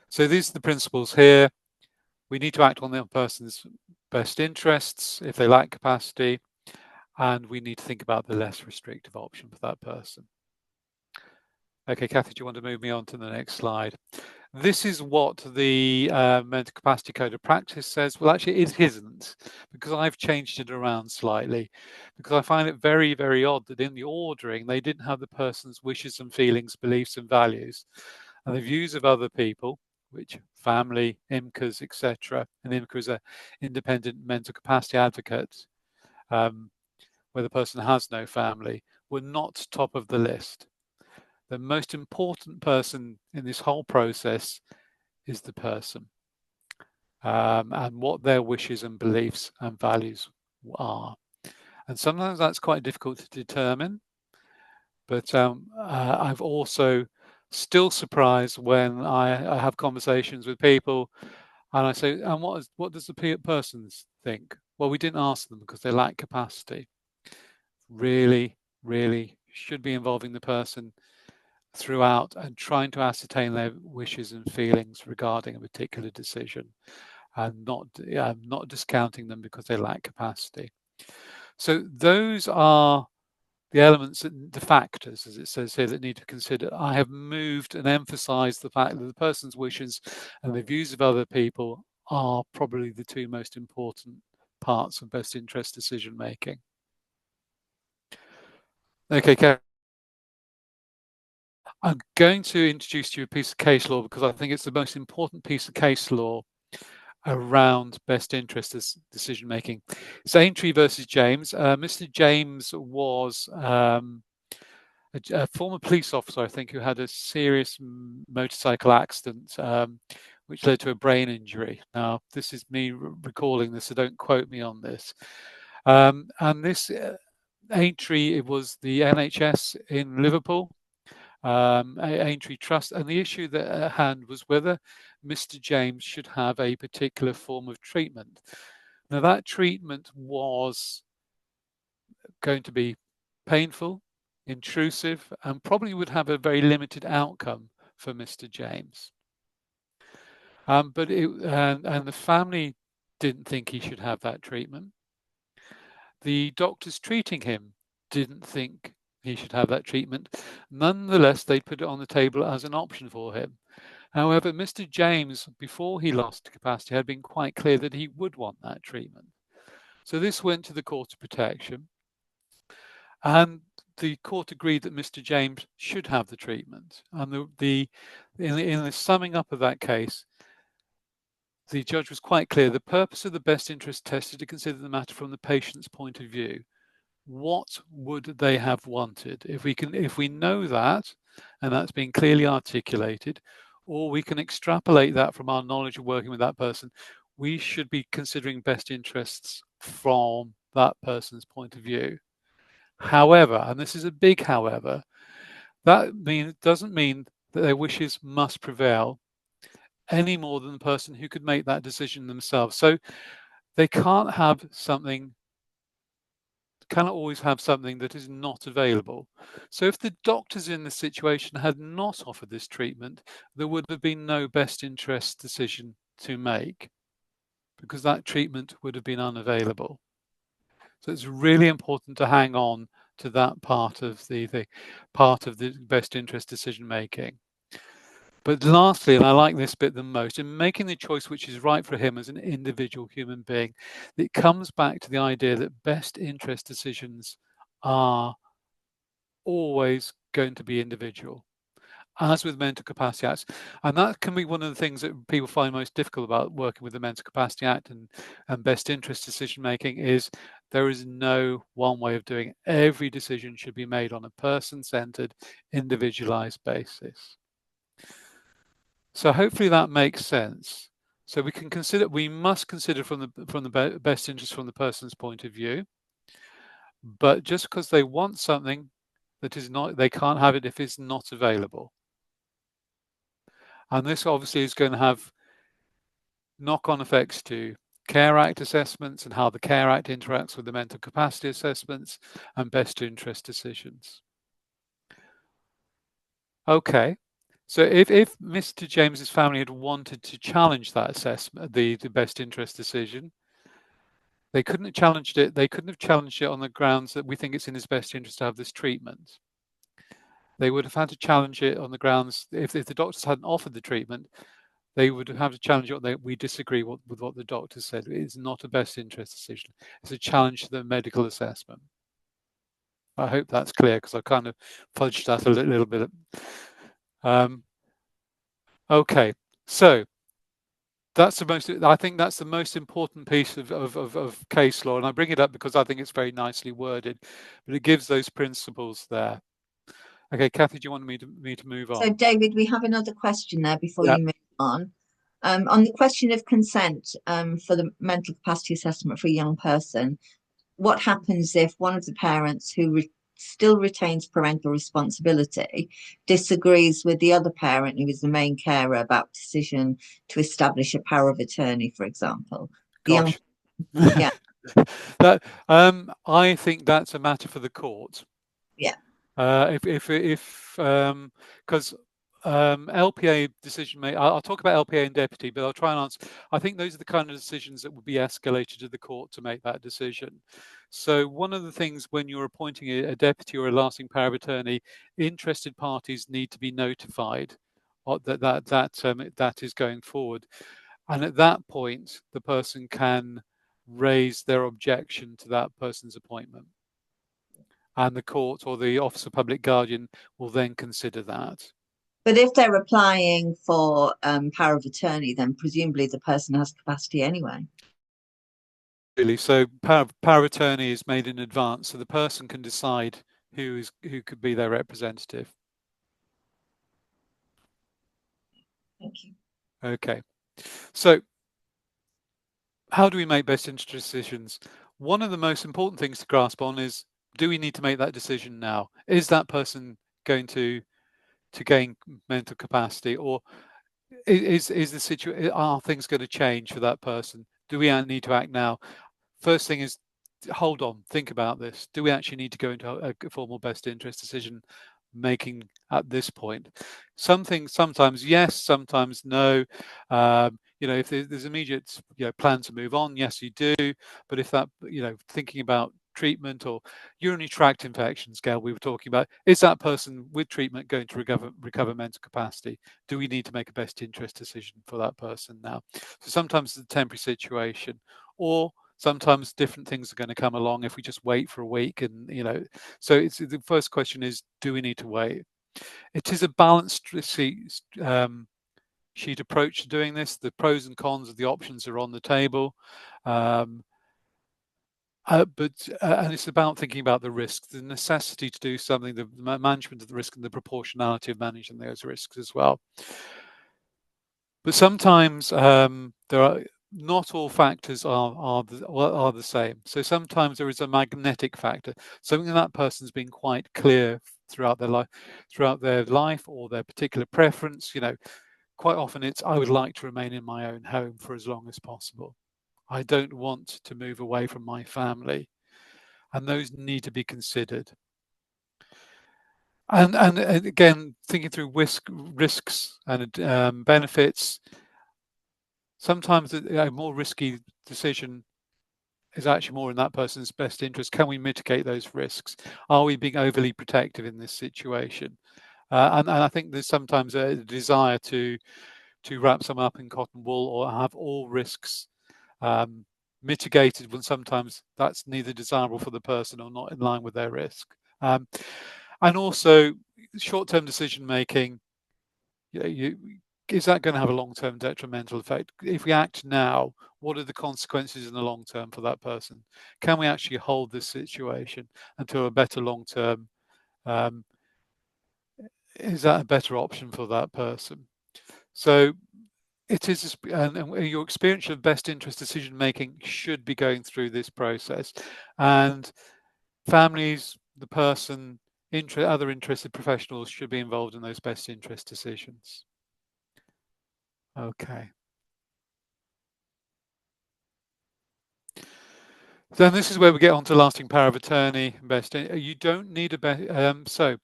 So these are the principles here. We need to act on the person's best interests if they lack capacity, and we need to think about the less restrictive option for that person. Okay, Kathy, do you want to move me on to the next slide? This is what the Mental Capacity Code of Practice says. Well, actually, it isn't, because I've changed it around slightly, because I find it very, very odd that in the ordering, they didn't have the person's wishes and feelings, beliefs and values, and the views of other people, which family, IMCAs, etc. And IMCA is an independent mental capacity advocate, where the person has no family, were not top of the list. The most important person in this whole process is the person, and what their wishes and beliefs and values are. And sometimes that's quite difficult to determine, but I've also still surprised when I have conversations with people and I say, and what does the persons think? Well, we didn't ask them because they lack capacity. Really, really should be involving the person throughout and trying to ascertain their wishes and feelings regarding a particular decision, and not discounting them because they lack capacity. So those are the elements, the factors, as it says here, that need to consider. I have moved and emphasized the fact that the person's wishes and the views of other people are probably the two most important parts of best interest decision making. Okay, Karen. I'm going to introduce to you a piece of case law because I think it's the most important piece of case law around best interest decision making. It's Aintree versus James. Mr. James was a former police officer, I think, who had a serious motorcycle accident, which led to a brain injury. Now, this is me recalling this, so don't quote me on this. And this Aintree, it was the NHS in Liverpool, Aintree Trust, and the issue that at hand was whether Mr. James should have a particular form of treatment. Now, that treatment was going to be painful, intrusive, and probably would have a very limited outcome for Mr. James. But and the family didn't think he should have that treatment. The doctors treating him didn't think he should have that treatment. Nonetheless, they put it on the table as an option for him. However, Mr. James, before he lost capacity, had been quite clear that he would want that treatment. So this went to the Court of Protection, and the court agreed that Mr. James should have the treatment. And in the summing up of that case, the judge was quite clear. The purpose of the best interest test is to consider the matter from the patient's point of view. What would they have wanted? If we know that, and that's been clearly articulated, or we can extrapolate that from our knowledge of working with that person, we should be considering best interests from that person's point of view. However, and this is a big however, that doesn't mean that their wishes must prevail any more than the person who could make that decision themselves. So they cannot always have something that is not available. So if the doctors in the situation had not offered this treatment, there would have been no best interest decision to make, because that treatment would have been unavailable. So it's really important to hang on to that part of the best interest decision making. But lastly, and I like this bit the most, in making the choice which is right for him as an individual human being, it comes back to the idea that best interest decisions are always going to be individual, as with mental capacity acts. And that can be one of the things that people find most difficult about working with the Mental Capacity Act and best interest decision making is there is no one way of doing it. Every decision should be made on a person-centered, individualized basis. So hopefully that makes sense. So we must consider from the best interest from the person's point of view. But just because they want something that is not, they can't have it if it's not available. And this obviously is going to have knock-on effects to Care Act assessments and how the Care Act interacts with the mental capacity assessments and best interest decisions. Okay. So if Mr. James's family had wanted to challenge that assessment, the best interest decision, they couldn't have challenged it. They couldn't have challenged it on the grounds that we think it's in his best interest to have this treatment. They would have had to challenge it on the grounds, if the doctors hadn't offered the treatment, they would have to challenge it. We disagree with what the doctor said. It's not a best interest decision. It's a challenge to the medical assessment. I hope that's clear, because I kind of fudged that a little bit. Okay, so I think that's the most important piece of case law, and I bring it up because I think it's very nicely worded, but it gives those principles there. Okay, Kathy, do you want me to move on? So, David, we have another question there before you move on. On the question of consent for the mental capacity assessment for a young person, what happens if one of the parents who still retains parental responsibility disagrees with the other parent who is the main carer about decision to establish a power of attorney, for example? Gosh. Yeah. That I think that's a matter for the court. Yeah. Because LPA decision making, I'll talk about LPA and deputy, but I'll try and answer. I think those are the kind of decisions that would be escalated to the court to make that decision. So one of the things when you're appointing a deputy or a lasting power of attorney, interested parties need to be notified that is going forward, and at that point the person can raise their objection to that person's appointment, and the court or the Office of Public Guardian will then consider that. But if they're applying for power of attorney, then presumably the person has capacity anyway. Really, so power of attorney is made in advance, so the person can decide who could be their representative. Thank you. Okay, so how do we make best interest decisions? One of the most important things to grasp on is, do we need to make that decision now? Is that person going to gain mental capacity, or is the situation, are things going to change for that person? Do we need to act now? First thing is, hold on, think about this. Do we actually need to go into a formal best interest decision making at this point. Some things sometimes yes, sometimes no. If there's immediate plan to move on, yes, you do. But if that, thinking about treatment or urinary tract infections, Gail, we were talking about, is that person with treatment going to recover mental capacity? Do we need to make a best interest decision for that person now? So sometimes it's a temporary situation, or sometimes different things are going to come along if we just wait for a week. And so it's the first question is, do we need to wait? It is a balanced sheet approach to doing this. The pros and cons of the options are on the table. And it's about thinking about the risks, the necessity to do something, the management of the risk, and the proportionality of managing those risks as well. But sometimes there are not all factors are the same. So sometimes there is a magnetic factor, something that person's been quite clear throughout their life or their particular preference. Quite often it's, I would like to remain in my own home for as long as possible. I don't want to move away from my family, and those need to be considered. And again, thinking through risks and benefits. Sometimes a more risky decision is actually more in that person's best interest. Can we mitigate those risks? Are we being overly protective in this situation? And I think there's sometimes a desire to wrap some up in cotton wool or have all risks mitigated, when sometimes that's neither desirable for the person or not in line with their risk. And also short-term decision making, is that going to have a long-term detrimental effect? If we act now, what are the consequences in the long term for that person? Can we actually hold this situation until a better long-term? Is that a better option for that person? So it is, and your experience of best interest decision making should be going through this process, and families, the person, other interested professionals should be involved in those best interest decisions. Okay. Then this is where we get on to lasting power of attorney. You don't need so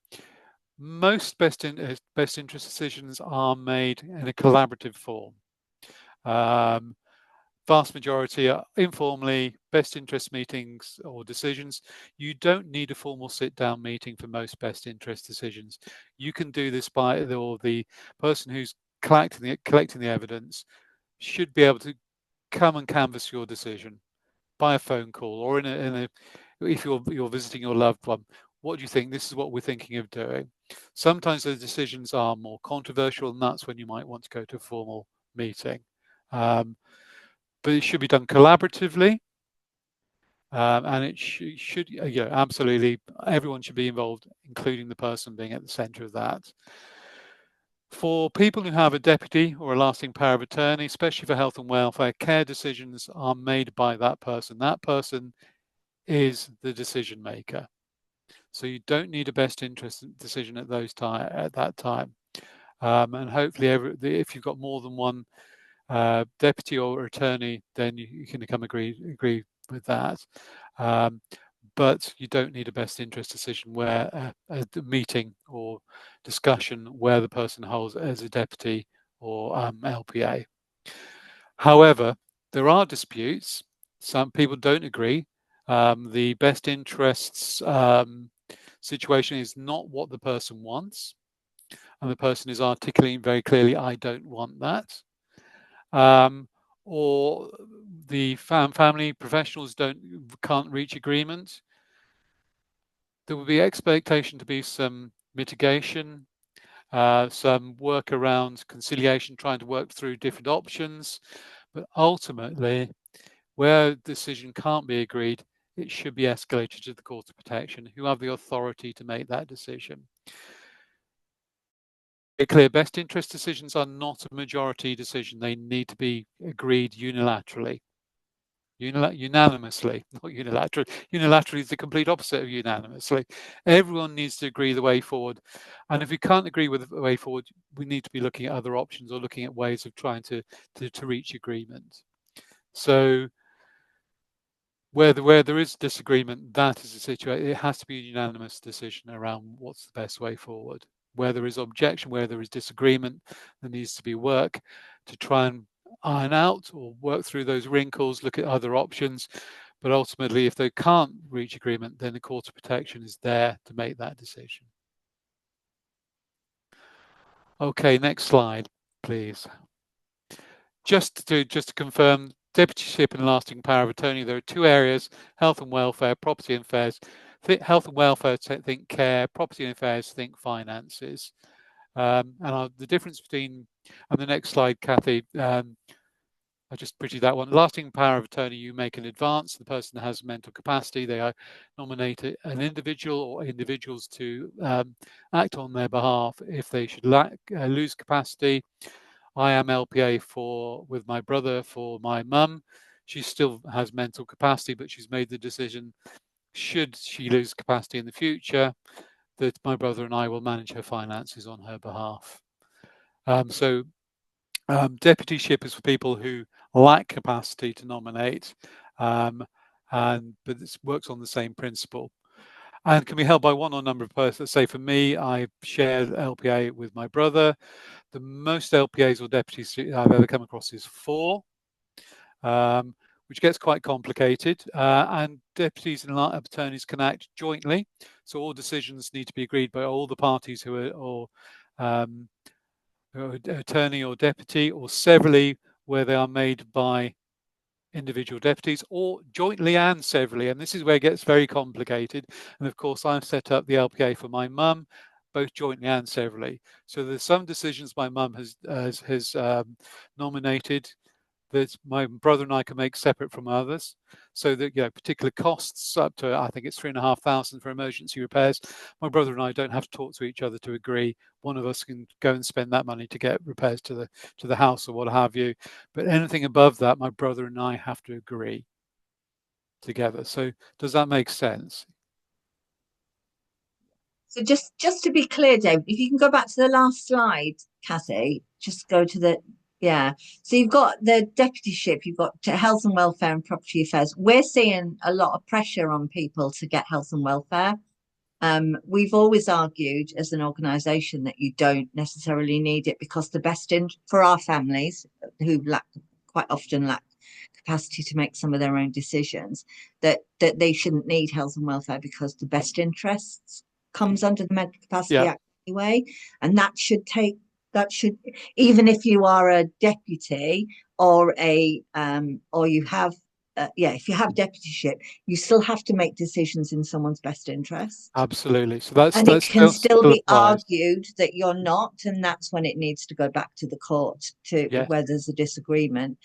most best interest decisions are made in a collaborative form. Vast majority are informally best interest meetings or decisions. You don't need a formal sit-down meeting for most best interest decisions. You can do this by the person who's collecting the evidence should be able to come and canvass your decision by a phone call, or if you're visiting your loved one. What do you think? This is what we're thinking of doing. Sometimes the decisions are more controversial, and that's when you might want to go to a formal meeting. But it should be done collaboratively, and it should absolutely, everyone should be involved, including the person being at the centre of that. For people who have a deputy or a lasting power of attorney, especially for health and welfare, care decisions are made by that person. That person is the decision maker. So you don't need a best interest decision at that time. And hopefully, if you've got more than one deputy or attorney, then you can agree with that. But you don't need a best interest decision where a meeting or discussion where the person holds as a deputy or LPA. However, there are disputes. Some people don't agree. The best interests situation is not what the person wants, and the person is articulating very clearly, I don't want that. Or the family professionals can't reach agreement. There will be expectation to be some mitigation, some work around conciliation, trying to work through different options. But ultimately, where a decision can't be agreed, it should be escalated to the Court of Protection, who have the authority to make that decision. Clear, best interest decisions are not a majority decision. They need to be agreed unilaterally. Unanimously, not unilaterally. Unilaterally is the complete opposite of unanimously. Everyone needs to agree the way forward. And if we can't agree with the way forward, we need to be looking at other options or looking at ways of trying to reach agreement. So where there is disagreement, that is a situation. It has to be a unanimous decision around what's the best way forward. Where there is objection, where there is disagreement, there needs to be work to try and iron out or work through those wrinkles, look at other options. But ultimately, if they can't reach agreement, then the Court of Protection is there to make that decision. Okay, next slide, please. Just to confirm, deputyship and lasting power of attorney, there are two areas: health and welfare, property and affairs. Health and welfare, think care; property and affairs, think finances. And the difference between, and the next slide, Kathy, I just printed that one. Lasting power of attorney, you make in advance. The person has mental capacity. They nominate an individual or individuals to act on their behalf if they should lose capacity. I am LPA with my brother for my mum. She still has mental capacity, but she's made the decision, should she lose capacity in the future, that my brother and I will manage her finances on her behalf. Deputyship is for people who lack capacity to nominate, but it works on the same principle, and can be held by one or number of persons. Say for me, I share LPA with my brother. The most LPAs or deputies I've ever come across is 4, which gets quite complicated. And deputies and attorneys can act jointly, so all decisions need to be agreed by all the parties who are attorney or deputy, or severally where they are made by individual deputies, or jointly and severally. And this is where it gets very complicated. And of course, I've set up the LPA for my mum, both jointly and severally. So there's some decisions my mum has nominated that my brother and I can make separate from others, so that, you know, particular costs up to, I think it's £3,500 for emergency repairs, my brother and I don't have to talk to each other to agree. One of us can go and spend that money to get repairs to the house or what have you. But anything above that, my brother and I have to agree together. So does that make sense? So just to be clear, Dave, if you can go back to the last slide, Kathy, just go to the, yeah. So you've got the deputyship, you've got health and welfare and property affairs. We're seeing a lot of pressure on people to get health and welfare. We've always argued as an organisation that you don't necessarily need it, because the best for our families who quite often lack capacity to make some of their own decisions, that they shouldn't need health and welfare, because the best interests comes under the Mental Capacity Act anyway, and that should, even if you are a deputy or you have if you have deputyship, you still have to make decisions in someone's best interest. Absolutely. So it can still be argued that you're not, and that's when it needs to go back to the court where there's a disagreement.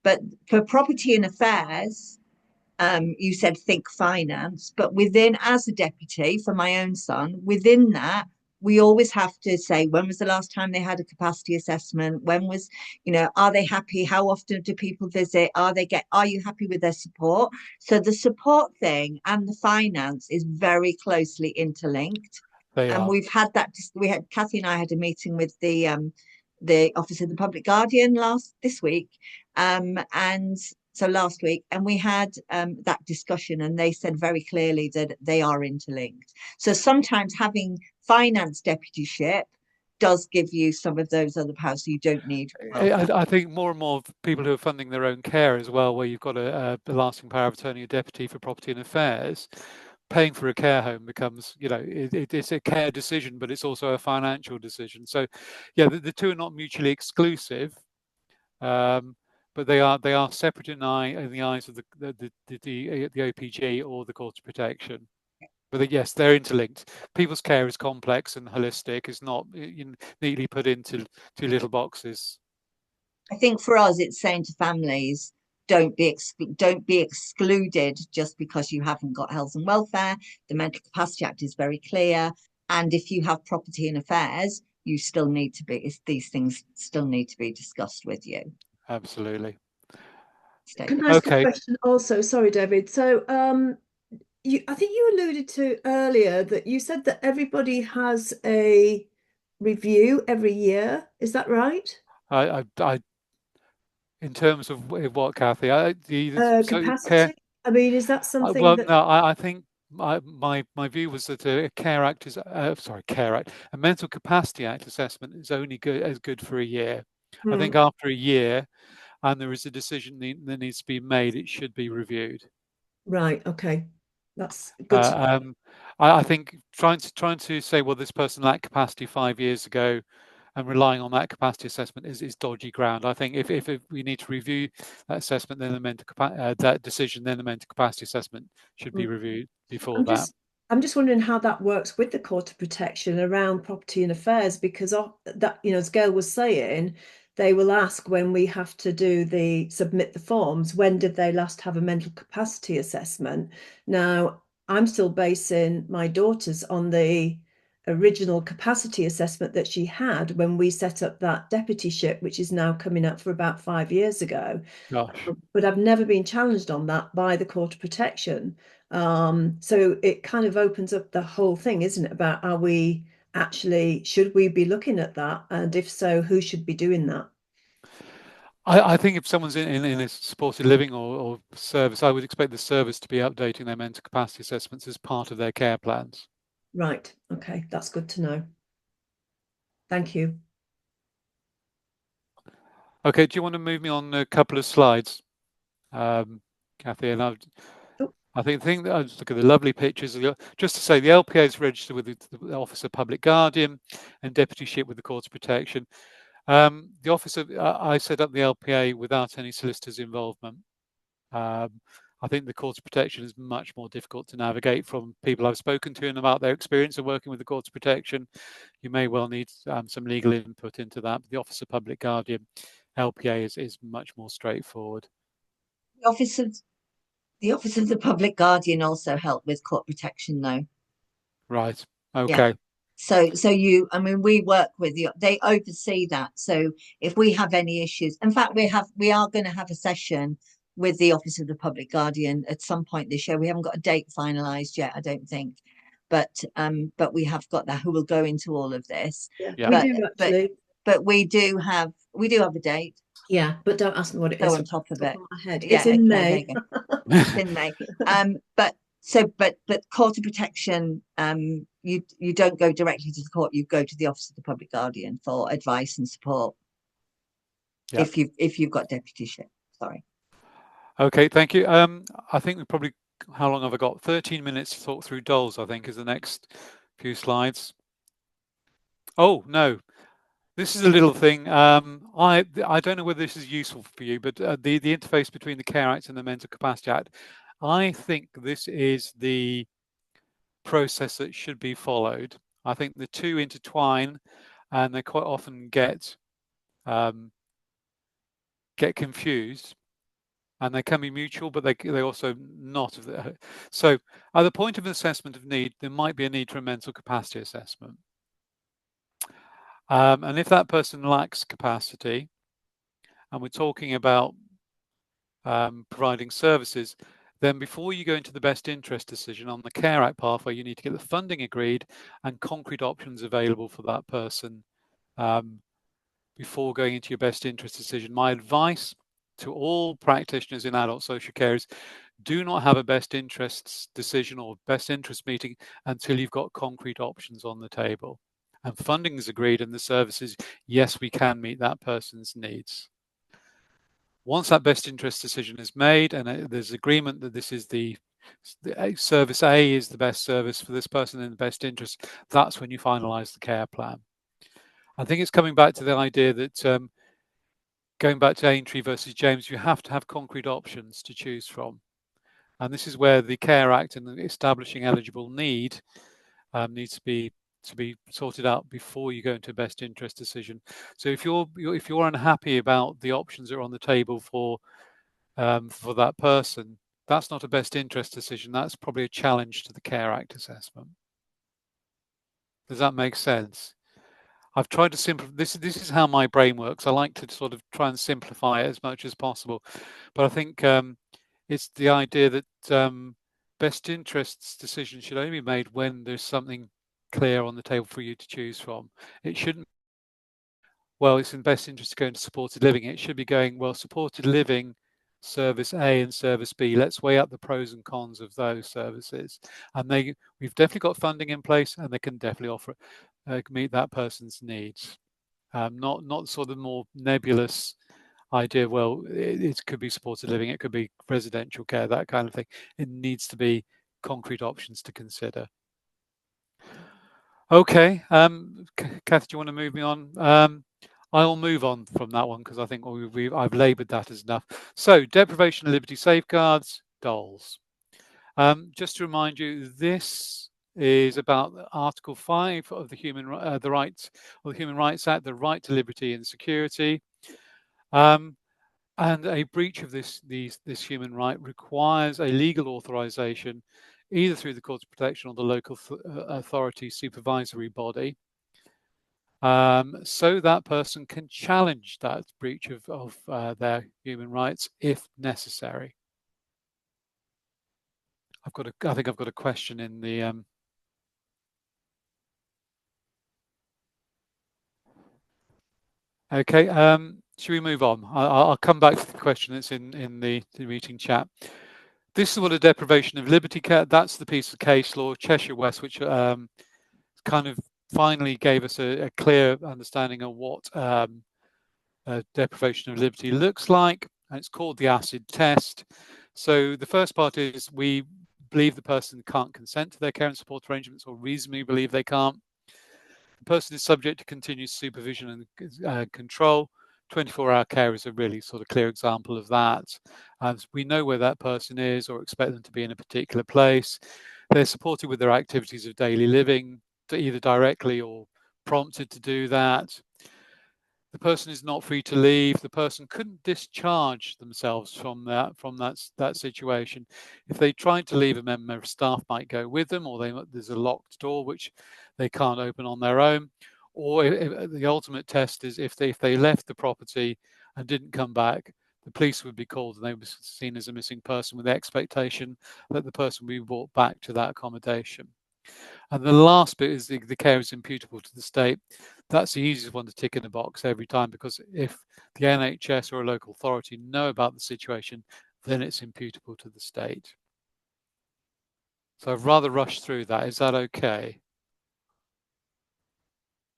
But for property and affairs, you said think finance, but within, as a deputy for my own son, within that, we always have to say, when was the last time they had a capacity assessment? When was, are they happy? How often do people visit? Are you happy with their support? So the support thing and the finance is very closely interlinked. And we've had that, Kathy and I had a meeting with the Office of the Public Guardian this week. So last week, and we had that discussion, and they said very clearly that they are interlinked. So sometimes having finance deputyship does give you some of those other powers, so you don't need. I think more and more people who are funding their own care as well, where you've got a lasting power of attorney, a deputy for property and affairs, paying for a care home becomes, it's a care decision, but it's also a financial decision. So, yeah, the two are not mutually exclusive. But they are separate in the eyes of the OPG or the Court of Protection. But yes, they're interlinked. People's care is complex and holistic. It's not neatly put into 2 little boxes. I think for us, it's saying to families, don't be excluded just because you haven't got health and welfare. The Mental Capacity Act is very clear, and if you have property and affairs, you still need to be. These things still need to be discussed with you. Absolutely. Can I ask a question also? Sorry, David. So I think you alluded to earlier that you said that everybody has a review every year. Is that right? I in terms of what, Kathy? Capacity. I mean, is that something Well, that? no, I think my view was that a Care Act is Care Act, a Mental Capacity Act assessment is only good for a year. I think after a year, and there is a decision that needs to be made, it should be reviewed. Right. Okay. That's good. I think trying to say, well, this person lacked capacity 5 years ago, and relying on that capacity assessment is dodgy ground. I think if we need to review that assessment, then that decision, then the mental capacity assessment should be reviewed before that. I'm just wondering how that works with the Court of Protection around property and affairs, because that, as Gail was saying, they will ask when we have to submit the forms, when did they last have a mental capacity assessment? Now, I'm still basing my daughter's on the original capacity assessment that she had when we set up that deputyship, which is now coming up for about 5 years ago. Gosh. But I've never been challenged on that by the Court of Protection. So it kind of opens up the whole thing, isn't it? About should we be looking at that? And if so, who should be doing that? I think if someone's in a supported living or service, I would expect the service to be updating their mental capacity assessments as part of their care plans. Right. Okay. That's good to know. Thank you. Okay. Do you want to move me on a couple of slides, Kathy? And I think look at the lovely pictures. Just to say, the LPA is registered with the Office of Public Guardian and deputyship with the Court of Protection. The office of I set up the LPA without any solicitor's involvement. I think the Court of Protection is much more difficult to navigate. From people I've spoken to and about their experience of working with the Court of Protection, you may well need some legal input into that. But the Office of Public Guardian, LPA, is much more straightforward. The Office of the Public Guardian also help with court protection, though. Right. Okay. Yeah. I mean, we work with they oversee that. So if we have any issues, in fact, we are going to have a session with the Office of the Public Guardian at some point this year. We haven't got a date finalised yet, I don't think, but we have got that, who will go into all of this. Yeah. We do actually. But we do have a date. Yeah, but don't ask me what it is. On top of it. It's in May. It's in May. But Court of Protection, you don't go directly to the court. You go to the Office of the Public Guardian for advice and support. Yep. If you've got deputyship. Sorry. Okay, thank you. I think we probably. How long have I got? 13 minutes to talk through dolls, I think, is the next few slides. Oh no. This is a little thing. I don't know whether this is useful for you, but the interface between the Care Act and the Mental Capacity Act, I think this is the process that should be followed. I think the two intertwine, and they quite often get confused, and they can be mutual, but they also not. So at the point of assessment of need, there might be a need for a mental capacity assessment. And if that person lacks capacity, and we're talking about providing services, then before you go into the best interest decision on the Care Act pathway, you need to get the funding agreed and concrete options available for that person before going into your best interest decision. My advice to all practitioners in adult social care is do not have a best interests decision or best interest meeting until you've got concrete options on the table. And funding is agreed and the services, yes, we can meet that person's needs. Once that best interest decision is made and there's agreement that this is the service A is the best service for this person in the best interest, that's when you finalize the care plan. I think it's coming back to the idea that going back to Aintree versus James, you have to have concrete options to choose from. And this is where the Care Act and establishing eligible need needs to be sorted out before you go into a best interest decision. So if you're unhappy about the options that are on the table for that person, that's not a best interest decision. That's probably a challenge to the Care Act assessment. Does that make sense? I've tried to simplify. This is how my brain works. I like to sort of try and simplify it as much as possible, but I think it's the idea that best interests decisions should only be made when there's something clear on the table for you to choose from. It shouldn't, well, it's in best interest to go into supported living. It should be going, well, supported living, service A and service B. Let's weigh up the pros and cons of those services. And we've definitely got funding in place, and they can definitely offer meet that person's needs. Not sort of more nebulous idea. Well, it could be supported living, it could be residential care, that kind of thing. It needs to be concrete options to consider. Okay, Kath, do you want to move me on? I'll move on from that one because I think I've laboured that as enough. So, deprivation of liberty safeguards, DOLS. Just to remind you, this is about Article 5 of the Human Rights Act, the right to liberty and security. And a breach of this human right requires a legal authorization, either through the Courts of Protection or the local authority supervisory body, so that person can challenge that breach of their human rights if necessary. I think I've got a question in the. Okay, should we move on? I'll come back to the question that's in the meeting chat. This is what a deprivation of liberty care. That's the piece of case law, Cheshire West, which kind of finally gave us a clear understanding of what deprivation of liberty looks like, and it's called the acid test. So the first part is we believe the person can't consent to their care and support arrangements, or reasonably believe they can't. The person is subject to continuous supervision and control. 24-hour care is a really sort of clear example of that. We know where that person is or expect them to be in a particular place. They're supported with their activities of daily living, either directly or prompted to do that. The person is not free to leave. The person couldn't discharge themselves from that situation. If they tried to leave, a member of staff might go with them, or there's a locked door which they can't open on their own. Or the ultimate test is if they left the property and didn't come back, the police would be called and they were seen as a missing person, with the expectation that the person would be brought back to that accommodation. And the last bit is the care is imputable to the state. That's the easiest one to tick in a box every time, because if the NHS or a local authority know about the situation, then it's imputable to the state. So I've rather rushed through that. Is that okay?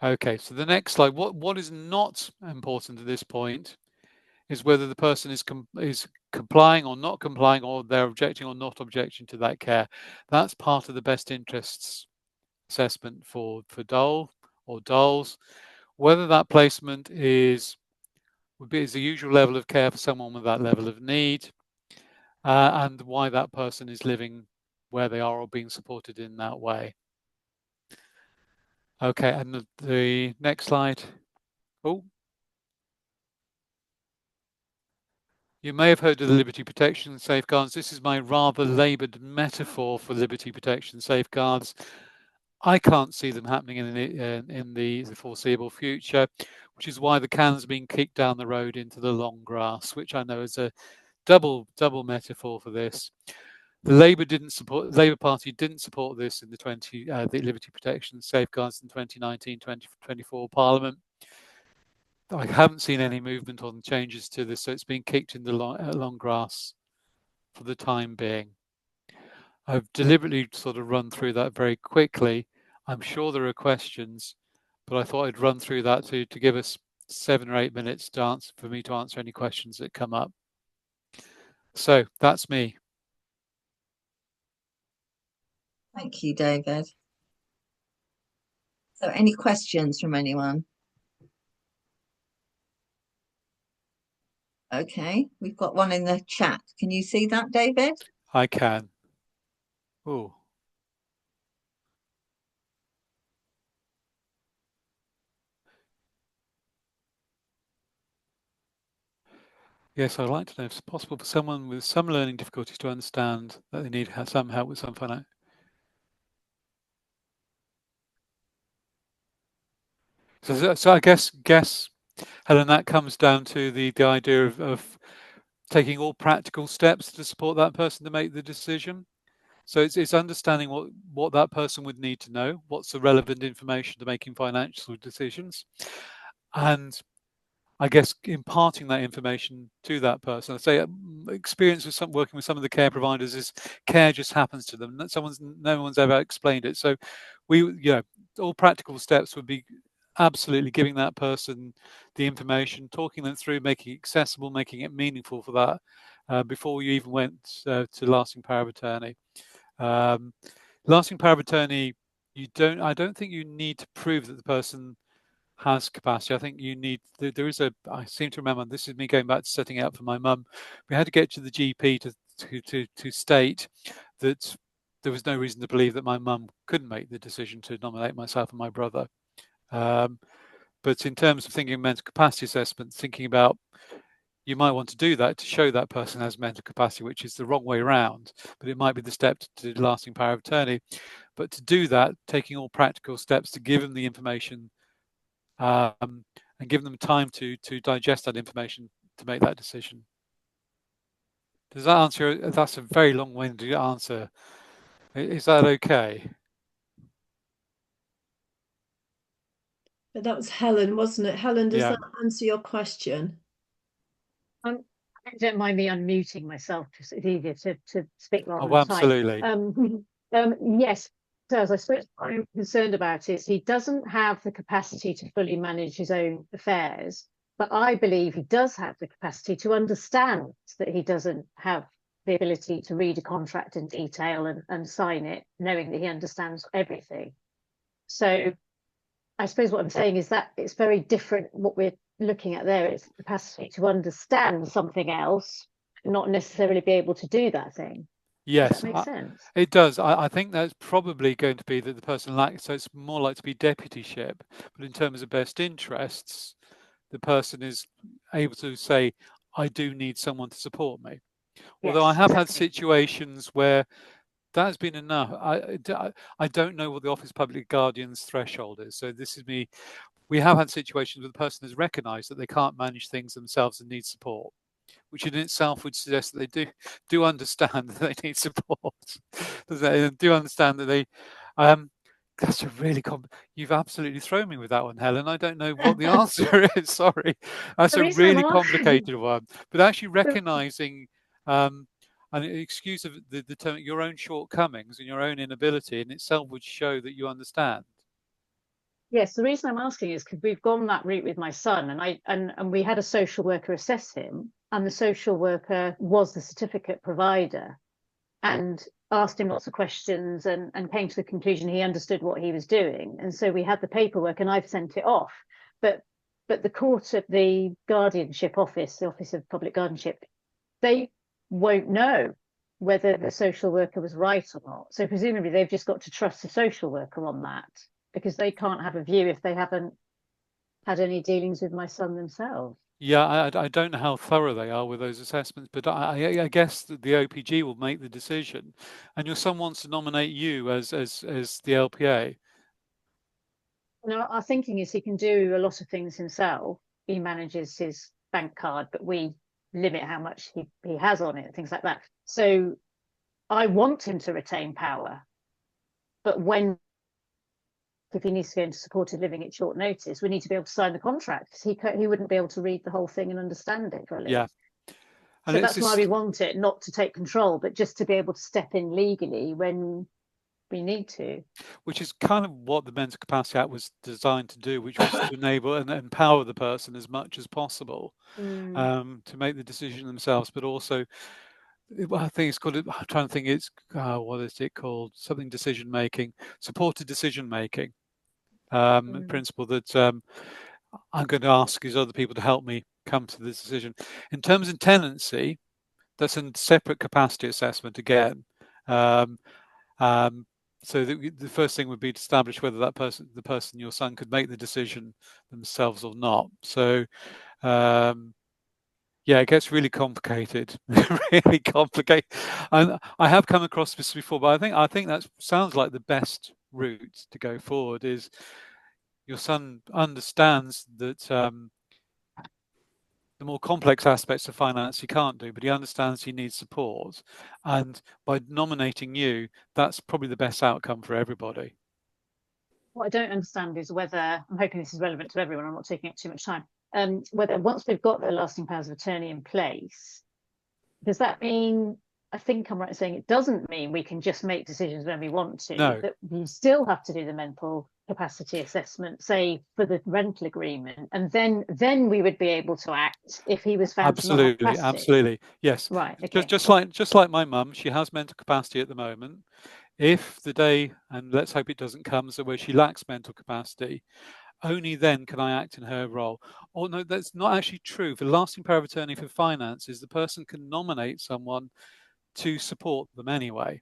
Okay, so the next slide. What is not important at this point is whether the person is complying or not complying, or they're objecting or not objecting to that care. That's part of the best interests assessment for DOL or DOLs. Whether that placement is the usual level of care for someone with that level of need, and why that person is living where they are or being supported in that way. Okay, and the next slide. Oh, you may have heard of the liberty protection safeguards. This is my rather laboured metaphor for liberty protection safeguards. I can't see them happening in the foreseeable future, which is why the can's being kicked down the road into the long grass, which I know is a double metaphor for this. The Labour Party didn't support this in the liberty protection safeguards in 2019-2024 Parliament. I haven't seen any movement on changes to this, so it's being kicked in the long grass for the time being. I've deliberately sort of run through that very quickly. I'm sure there are questions, but I thought I'd run through that to give us 7 or 8 minutes for me to answer any questions that come up. So that's me. Thank you, David. So any questions from anyone? Okay, we've got one in the chat. Can you see that, David? I can. Oh. Yes, I'd like to know if it's possible for someone with some learning difficulties to understand that they need some help with some financial. So I guess, Helen, that comes down to the idea of taking all practical steps to support that person to make the decision. So it's understanding what that person would need to know, what's the relevant information to making financial decisions, and I guess imparting that information to that person. I say experience with working with some of the care providers is care just happens to them. No one's ever explained it. So all practical steps would be absolutely giving that person the information, talking them through, making it accessible, making it meaningful for that before you even went to lasting power of attorney. Lasting power of attorney, I don't think you need to prove that the person has capacity. I think you need, I seem to remember, this is me going back to setting out for my mum, we had to get to the GP to state that there was no reason to believe that my mum couldn't make the decision to nominate myself and my brother. But in terms of thinking of mental capacity assessment, thinking about, you might want to do that to show that person has mental capacity, which is the wrong way around, but it might be the step to lasting power of attorney. But to do that, taking all practical steps to give them the information and give them time to digest that information to make that decision. Does that answer? That's a very long-winded answer. Is that okay? But that was Helen, wasn't it? Helen, does that answer your question? Don't mind me unmuting myself, because it's easier to speak rather than absolutely. Yes. So as I suppose I'm concerned about is he doesn't have the capacity to fully manage his own affairs, but I believe he does have the capacity to understand that he doesn't have the ability to read a contract in detail and sign it, knowing that he understands everything. So I suppose what I'm saying is that it's very different. What we're looking at there is the capacity to understand something else, not necessarily be able to do that thing. Yes, does that make sense? It does. I think that's probably going to be that the person lacks, so it's more likely to be deputyship. But in terms of best interests, the person is able to say, I do need someone to support me. Although I have had situations where that has been enough. I don't know what the Office Public Guardian's threshold is. So this is me. We have had situations where the person has recognised that they can't manage things themselves and need support, which in itself would suggest that they do understand that they need support. They do understand that they. That's a really you've absolutely thrown me with that one, Helen. I don't know what the answer is. Sorry, that's a really complicated one. But actually recognising, and excuse of the term, your own shortcomings and your own inability in itself would show that you understand. Yes, the reason I'm asking is because we've gone that route with my son, and we had a social worker assess him, and the social worker was the certificate provider, and asked him lots of questions and came to the conclusion he understood what he was doing. And so we had the paperwork, and I've sent it off. But the court at the guardianship office, the Office of Public Guardianship, they won't know whether the social worker was right or not. So presumably they've just got to trust the social worker on that, because they can't have a view if they haven't had any dealings with my son themselves. Yeah, I don't know how thorough they are with those assessments, but I guess that the OPG will make the decision, and your son wants to nominate you as the LPA. No, our thinking is he can do a lot of things himself. He manages his bank card, but we limit how much he has on it, things like that. So I want him to retain power, but if he needs to go into supported living at short notice, we need to be able to sign the contract, because he wouldn't be able to read the whole thing and understand it fully. Yeah. And so that's why we want it, not to take control, but just to be able to step in legally when we need to. Which is kind of what the Mental Capacity Act was designed to do, which was to enable and empower the person as much as possible to make the decision themselves, but also, I think it's called, I'm trying to think, it's, what is it called? Something decision making, supported decision making. Principle that I'm going to ask these other people to help me come to this decision. In terms of tenancy, that's a separate capacity assessment again. So the first thing would be to establish whether the person, your son, could make the decision themselves or not. So yeah, it gets really complicated, really complicated. And I have come across this before, but I think that sounds like the best route to go forward is your son understands that the more complex aspects of finance he can't do, but he understands he needs support. And by nominating you, that's probably the best outcome for everybody. What I don't understand is whether, I'm hoping this is relevant to everyone, I'm not taking up too much time, whether once we've got the lasting powers of attorney in place, does that mean, I think I'm right in saying it doesn't mean we can just make decisions when we want to, No. that we still have to do the mental capacity assessment, say for the rental agreement, and then we would be able to act if he was found to not have capacity. Absolutely, yes. Right, okay. Just like my mum, she has mental capacity at the moment. If the day, and let's hope it doesn't come, so where she lacks mental capacity, only then can I act in her role. Or no, that's not actually true. For the lasting power of attorney for finances, the person can nominate someone to support them anyway.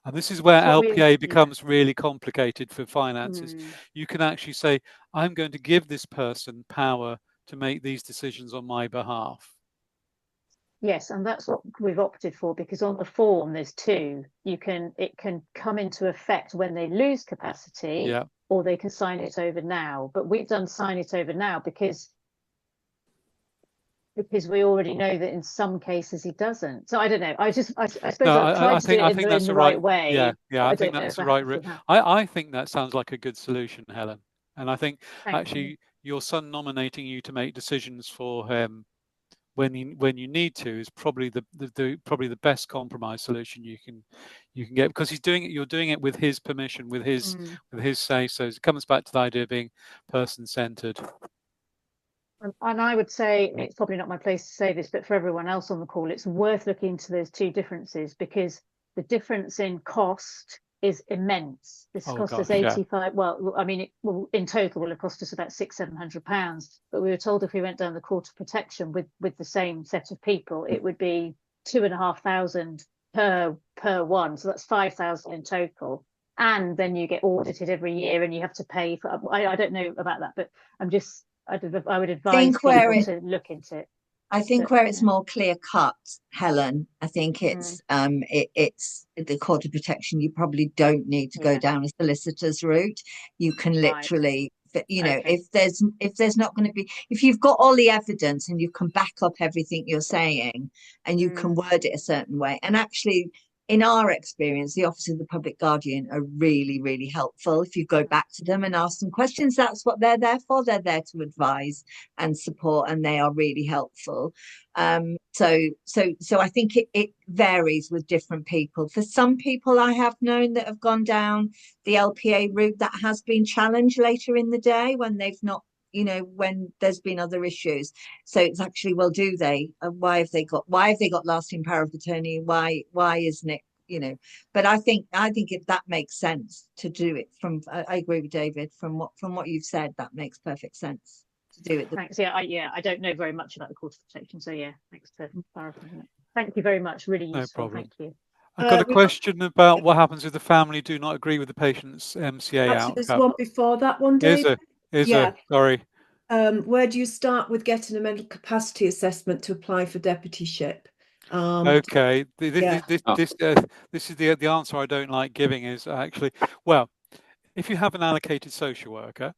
And this is where LPA becomes really complicated for finances. You can actually say, I'm going to give this person power to make these decisions on my behalf. Yes, and that's what we've opted for, because on the form there's two. It can come into effect when they lose capacity, or they can sign it over now. But we've done sign it over now because we already know that in some cases he doesn't. So I don't know. I suppose I've tried to do it in the right way. Yeah, I think that's the right route. I think that sounds like a good solution, Helen. And I think actually your son nominating you to make decisions for him when you need to is probably the best compromise solution you can get, because you're doing it with his permission, with his say. So it comes back to the idea of being person-centered. And I would say, it's probably not my place to say this, but for everyone else on the call, it's worth looking into those two differences, because the difference in cost is immense. This cost us 85. Well, I mean, in total will have cost us about £600-700. But we were told if we went down the court of protection with the same set of people, it would be £2,500 per one. So that's 5,000 in total. And then you get audited every year, and you have to pay for. I don't know about that, but I would advise people to look into it. I think where it's more clear cut, Helen, I think it's it's the court of protection. You probably don't need to go down a solicitor's route. You can literally, if there's not going to be, if you've got all the evidence and you can back up everything you're saying, and you can word it a certain way, and actually, in our experience, the Office of the Public Guardian are really, really helpful. If you go back to them and ask them questions, that's what they're there for. They're there to advise and support, and they are really helpful. So I think it varies with different people. For some people I have known that have gone down the LPA route, that has been challenged later in the day when they've not, when there's been other issues. So it's actually, well, do they? Why have they got lasting power of attorney? Why isn't it? But I think that makes sense to do it I agree with David from what you've said. That makes perfect sense to do it. Thanks. I don't know very much about the court of protection, so thanks for clarifying that. Thank you very much. Really useful. No problem. Thank you. I've got a question about what happens if the family do not agree with the patient's MCA outcome. There's one before that one, Dave. Sorry. Where do you start with getting a mental capacity assessment to apply for deputyship? Okay. This is the answer I don't like giving is actually, well, if you have an allocated social worker,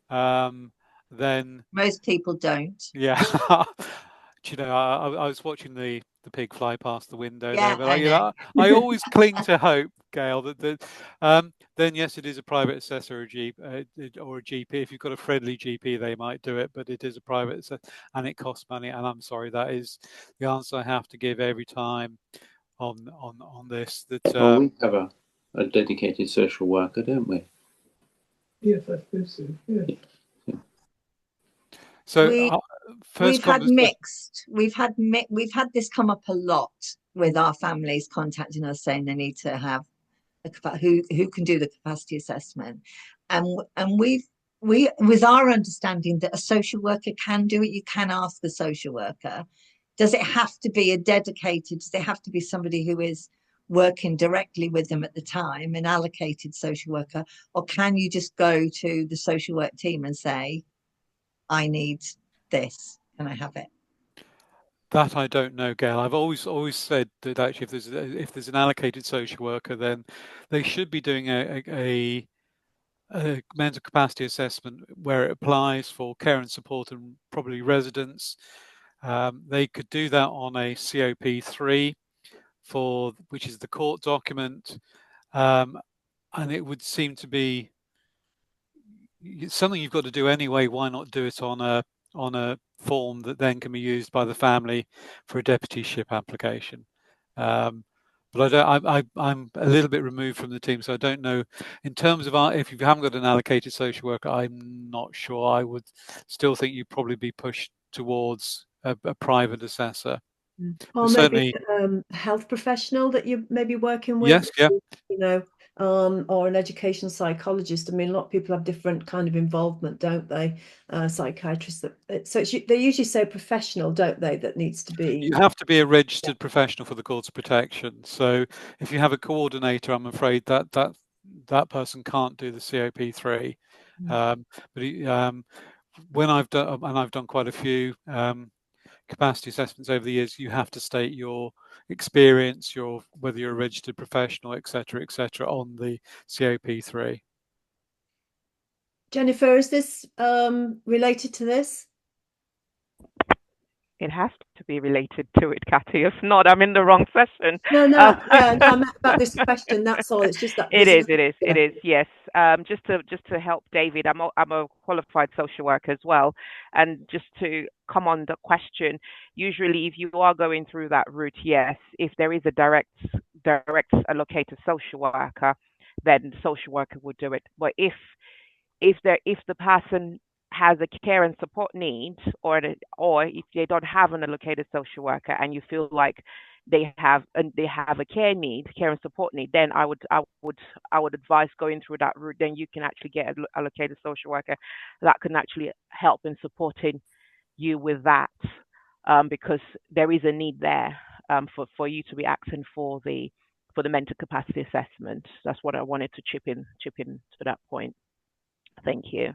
then most people don't. Yeah. I was watching the pig fly past the window there, but I always cling to hope, Gail, that then yes, it is a private assessor or a GP. If you've got a friendly GP, they might do it, but it is a private assessor and it costs money. And I'm sorry, that is the answer I have to give every time on this. That we have a dedicated social worker, don't we? Yes, I suppose so. Yeah. So we've had mixed. We've had this come up a lot with our families contacting us saying they need to have who can do the capacity assessment, and we with our understanding that a social worker can do it. You can ask the social worker. Does it have to be a dedicated? Does it have to be somebody who is working directly with them at the time, an allocated social worker, or can you just go to the social work team and say, I need this, can I have it? That I don't know, Gail. I've always said that actually if there's an allocated social worker, then they should be doing a mental capacity assessment where it applies for care and support and probably residents. They could do that on a COP3 which is the court document, and it would seem to be it's something you've got to do anyway. Why not do it on a form that then can be used by the family for a deputyship application? But I'm a little bit removed from the team, so I don't know. In terms of if you haven't got an allocated social worker, I'm not sure. I would still think you'd probably be pushed towards a private assessor. Or maybe a health professional that you're maybe working with. Yes, yeah. You know, or an educational psychologist. I mean, a lot of people have different kind of involvement, don't they? Psychiatrists. So they usually say professional, don't they? That needs to be. You have to be a registered professional for the courts of protection. So if you have a coordinator, I'm afraid that person can't do the COP3. But when I've done quite a few capacity assessments over the years, you have to state your experience, whether you're a registered professional, etc., on the COP3. Jennifer, is this related to this? It has to be related to it, Cathy. If not, I'm in the wrong session. No, I meant about this question. That's all. It's just that it is. Yes. Just to help David, I'm a qualified social worker as well, and just to come on the question, usually if you are going through that route, yes, if there is a direct allocated social worker, then the social worker would do it. But if the person has a care and support need, or if they don't have an allocated social worker and you feel like they have a care and support need, then I would advise going through that route. Then you can actually get an allocated social worker that can actually help in supporting you with that, because there is a need there for you to be asking for the mental capacity assessment. That's what I wanted to chip in to that point. Thank you.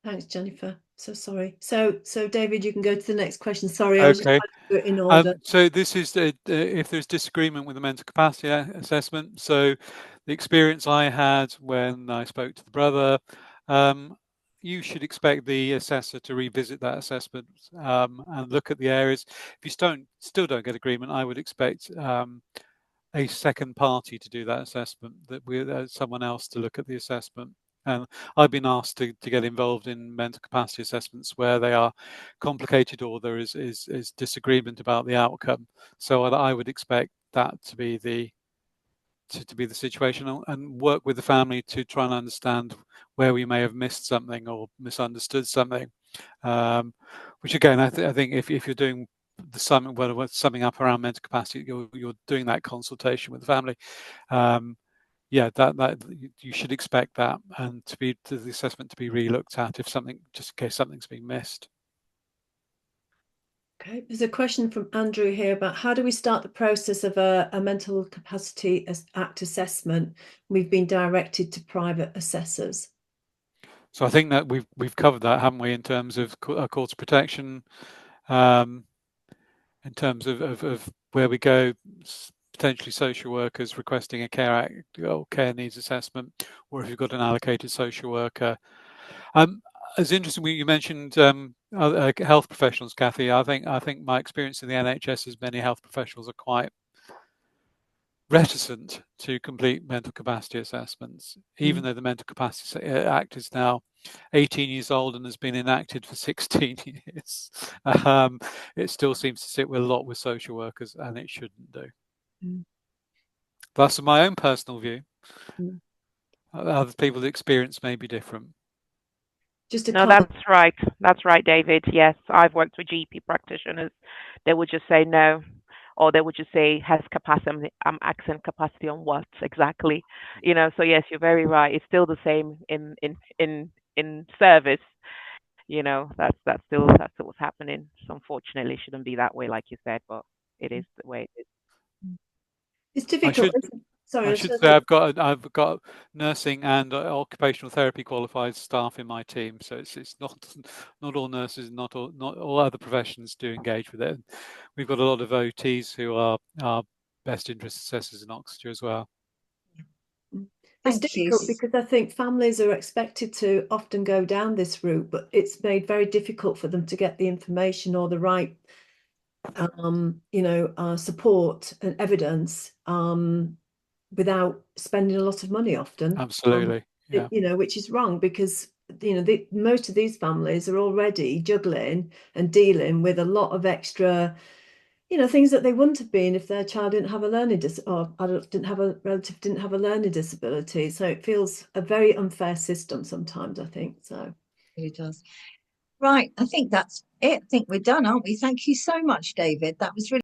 Thanks, Jennifer. So sorry. So David, you can go to the next question. Sorry, Okay. I was just trying to do it in order. So this is if there's disagreement with the mental capacity assessment. So the experience I had when I spoke to the brother, you should expect the assessor to revisit that assessment and look at the areas. If you still don't get agreement, I would expect a second party to do that assessment, that we're someone else to look at the assessment. And I've been asked to get involved in mental capacity assessments where they are complicated or there is disagreement about the outcome. So I would expect that to be the situation, and work with the family to try and understand where we may have missed something or misunderstood something. Which again, I think if you're doing summing up around mental capacity, you're doing that consultation with the family. Yeah, that you should expect that, and the assessment to be re-looked at just in case something's been missed. Okay, there's a question from Andrew here about how do we start the process of a Mental Capacity Act assessment? We've been directed to private assessors. So I think that we've covered that, haven't we, in terms of courts of protection, in terms of where we go. Potentially social workers requesting a care act or care needs assessment, or if you've got an allocated social worker. It's interesting you mentioned health professionals, Cathy. I think my experience in the NHS is many health professionals are quite reticent to complete mental capacity assessments, even though the Mental Capacity Act is now 18 years old and has been enacted for 16 years. It still seems to sit with a lot with social workers, and it shouldn't do. That's my own personal view. Other people's experience may be different. That's right, David. Yes, I've worked with GP practitioners. They would just say no, or they would just say has capacity. I'm asking capacity on what exactly? So yes, you're very right. It's still the same in service. That's still what's happening. So unfortunately, it shouldn't be that way, like you said, but it is the way it is. It's difficult. I should say I've got nursing and occupational therapy qualified staff in my team, so it's not all nurses, not all other professions do engage with it. We've got a lot of OTs who are best interest assessors in Oxfordshire as well. It's difficult because I think families are expected to often go down this route, but it's made very difficult for them to get the information or the right support and evidence without spending a lot of money often. Absolutely. Yeah. you know, which is wrong, because you know most of these families are already juggling and dealing with a lot of extra, you know, things that they wouldn't have been if their child didn't have a learning or adult didn't have a relative didn't have a learning disability. So it feels a very unfair system sometimes, I think. So it does. Right, I think that's it. I think we're done, aren't we? Thank you so much, David. That was really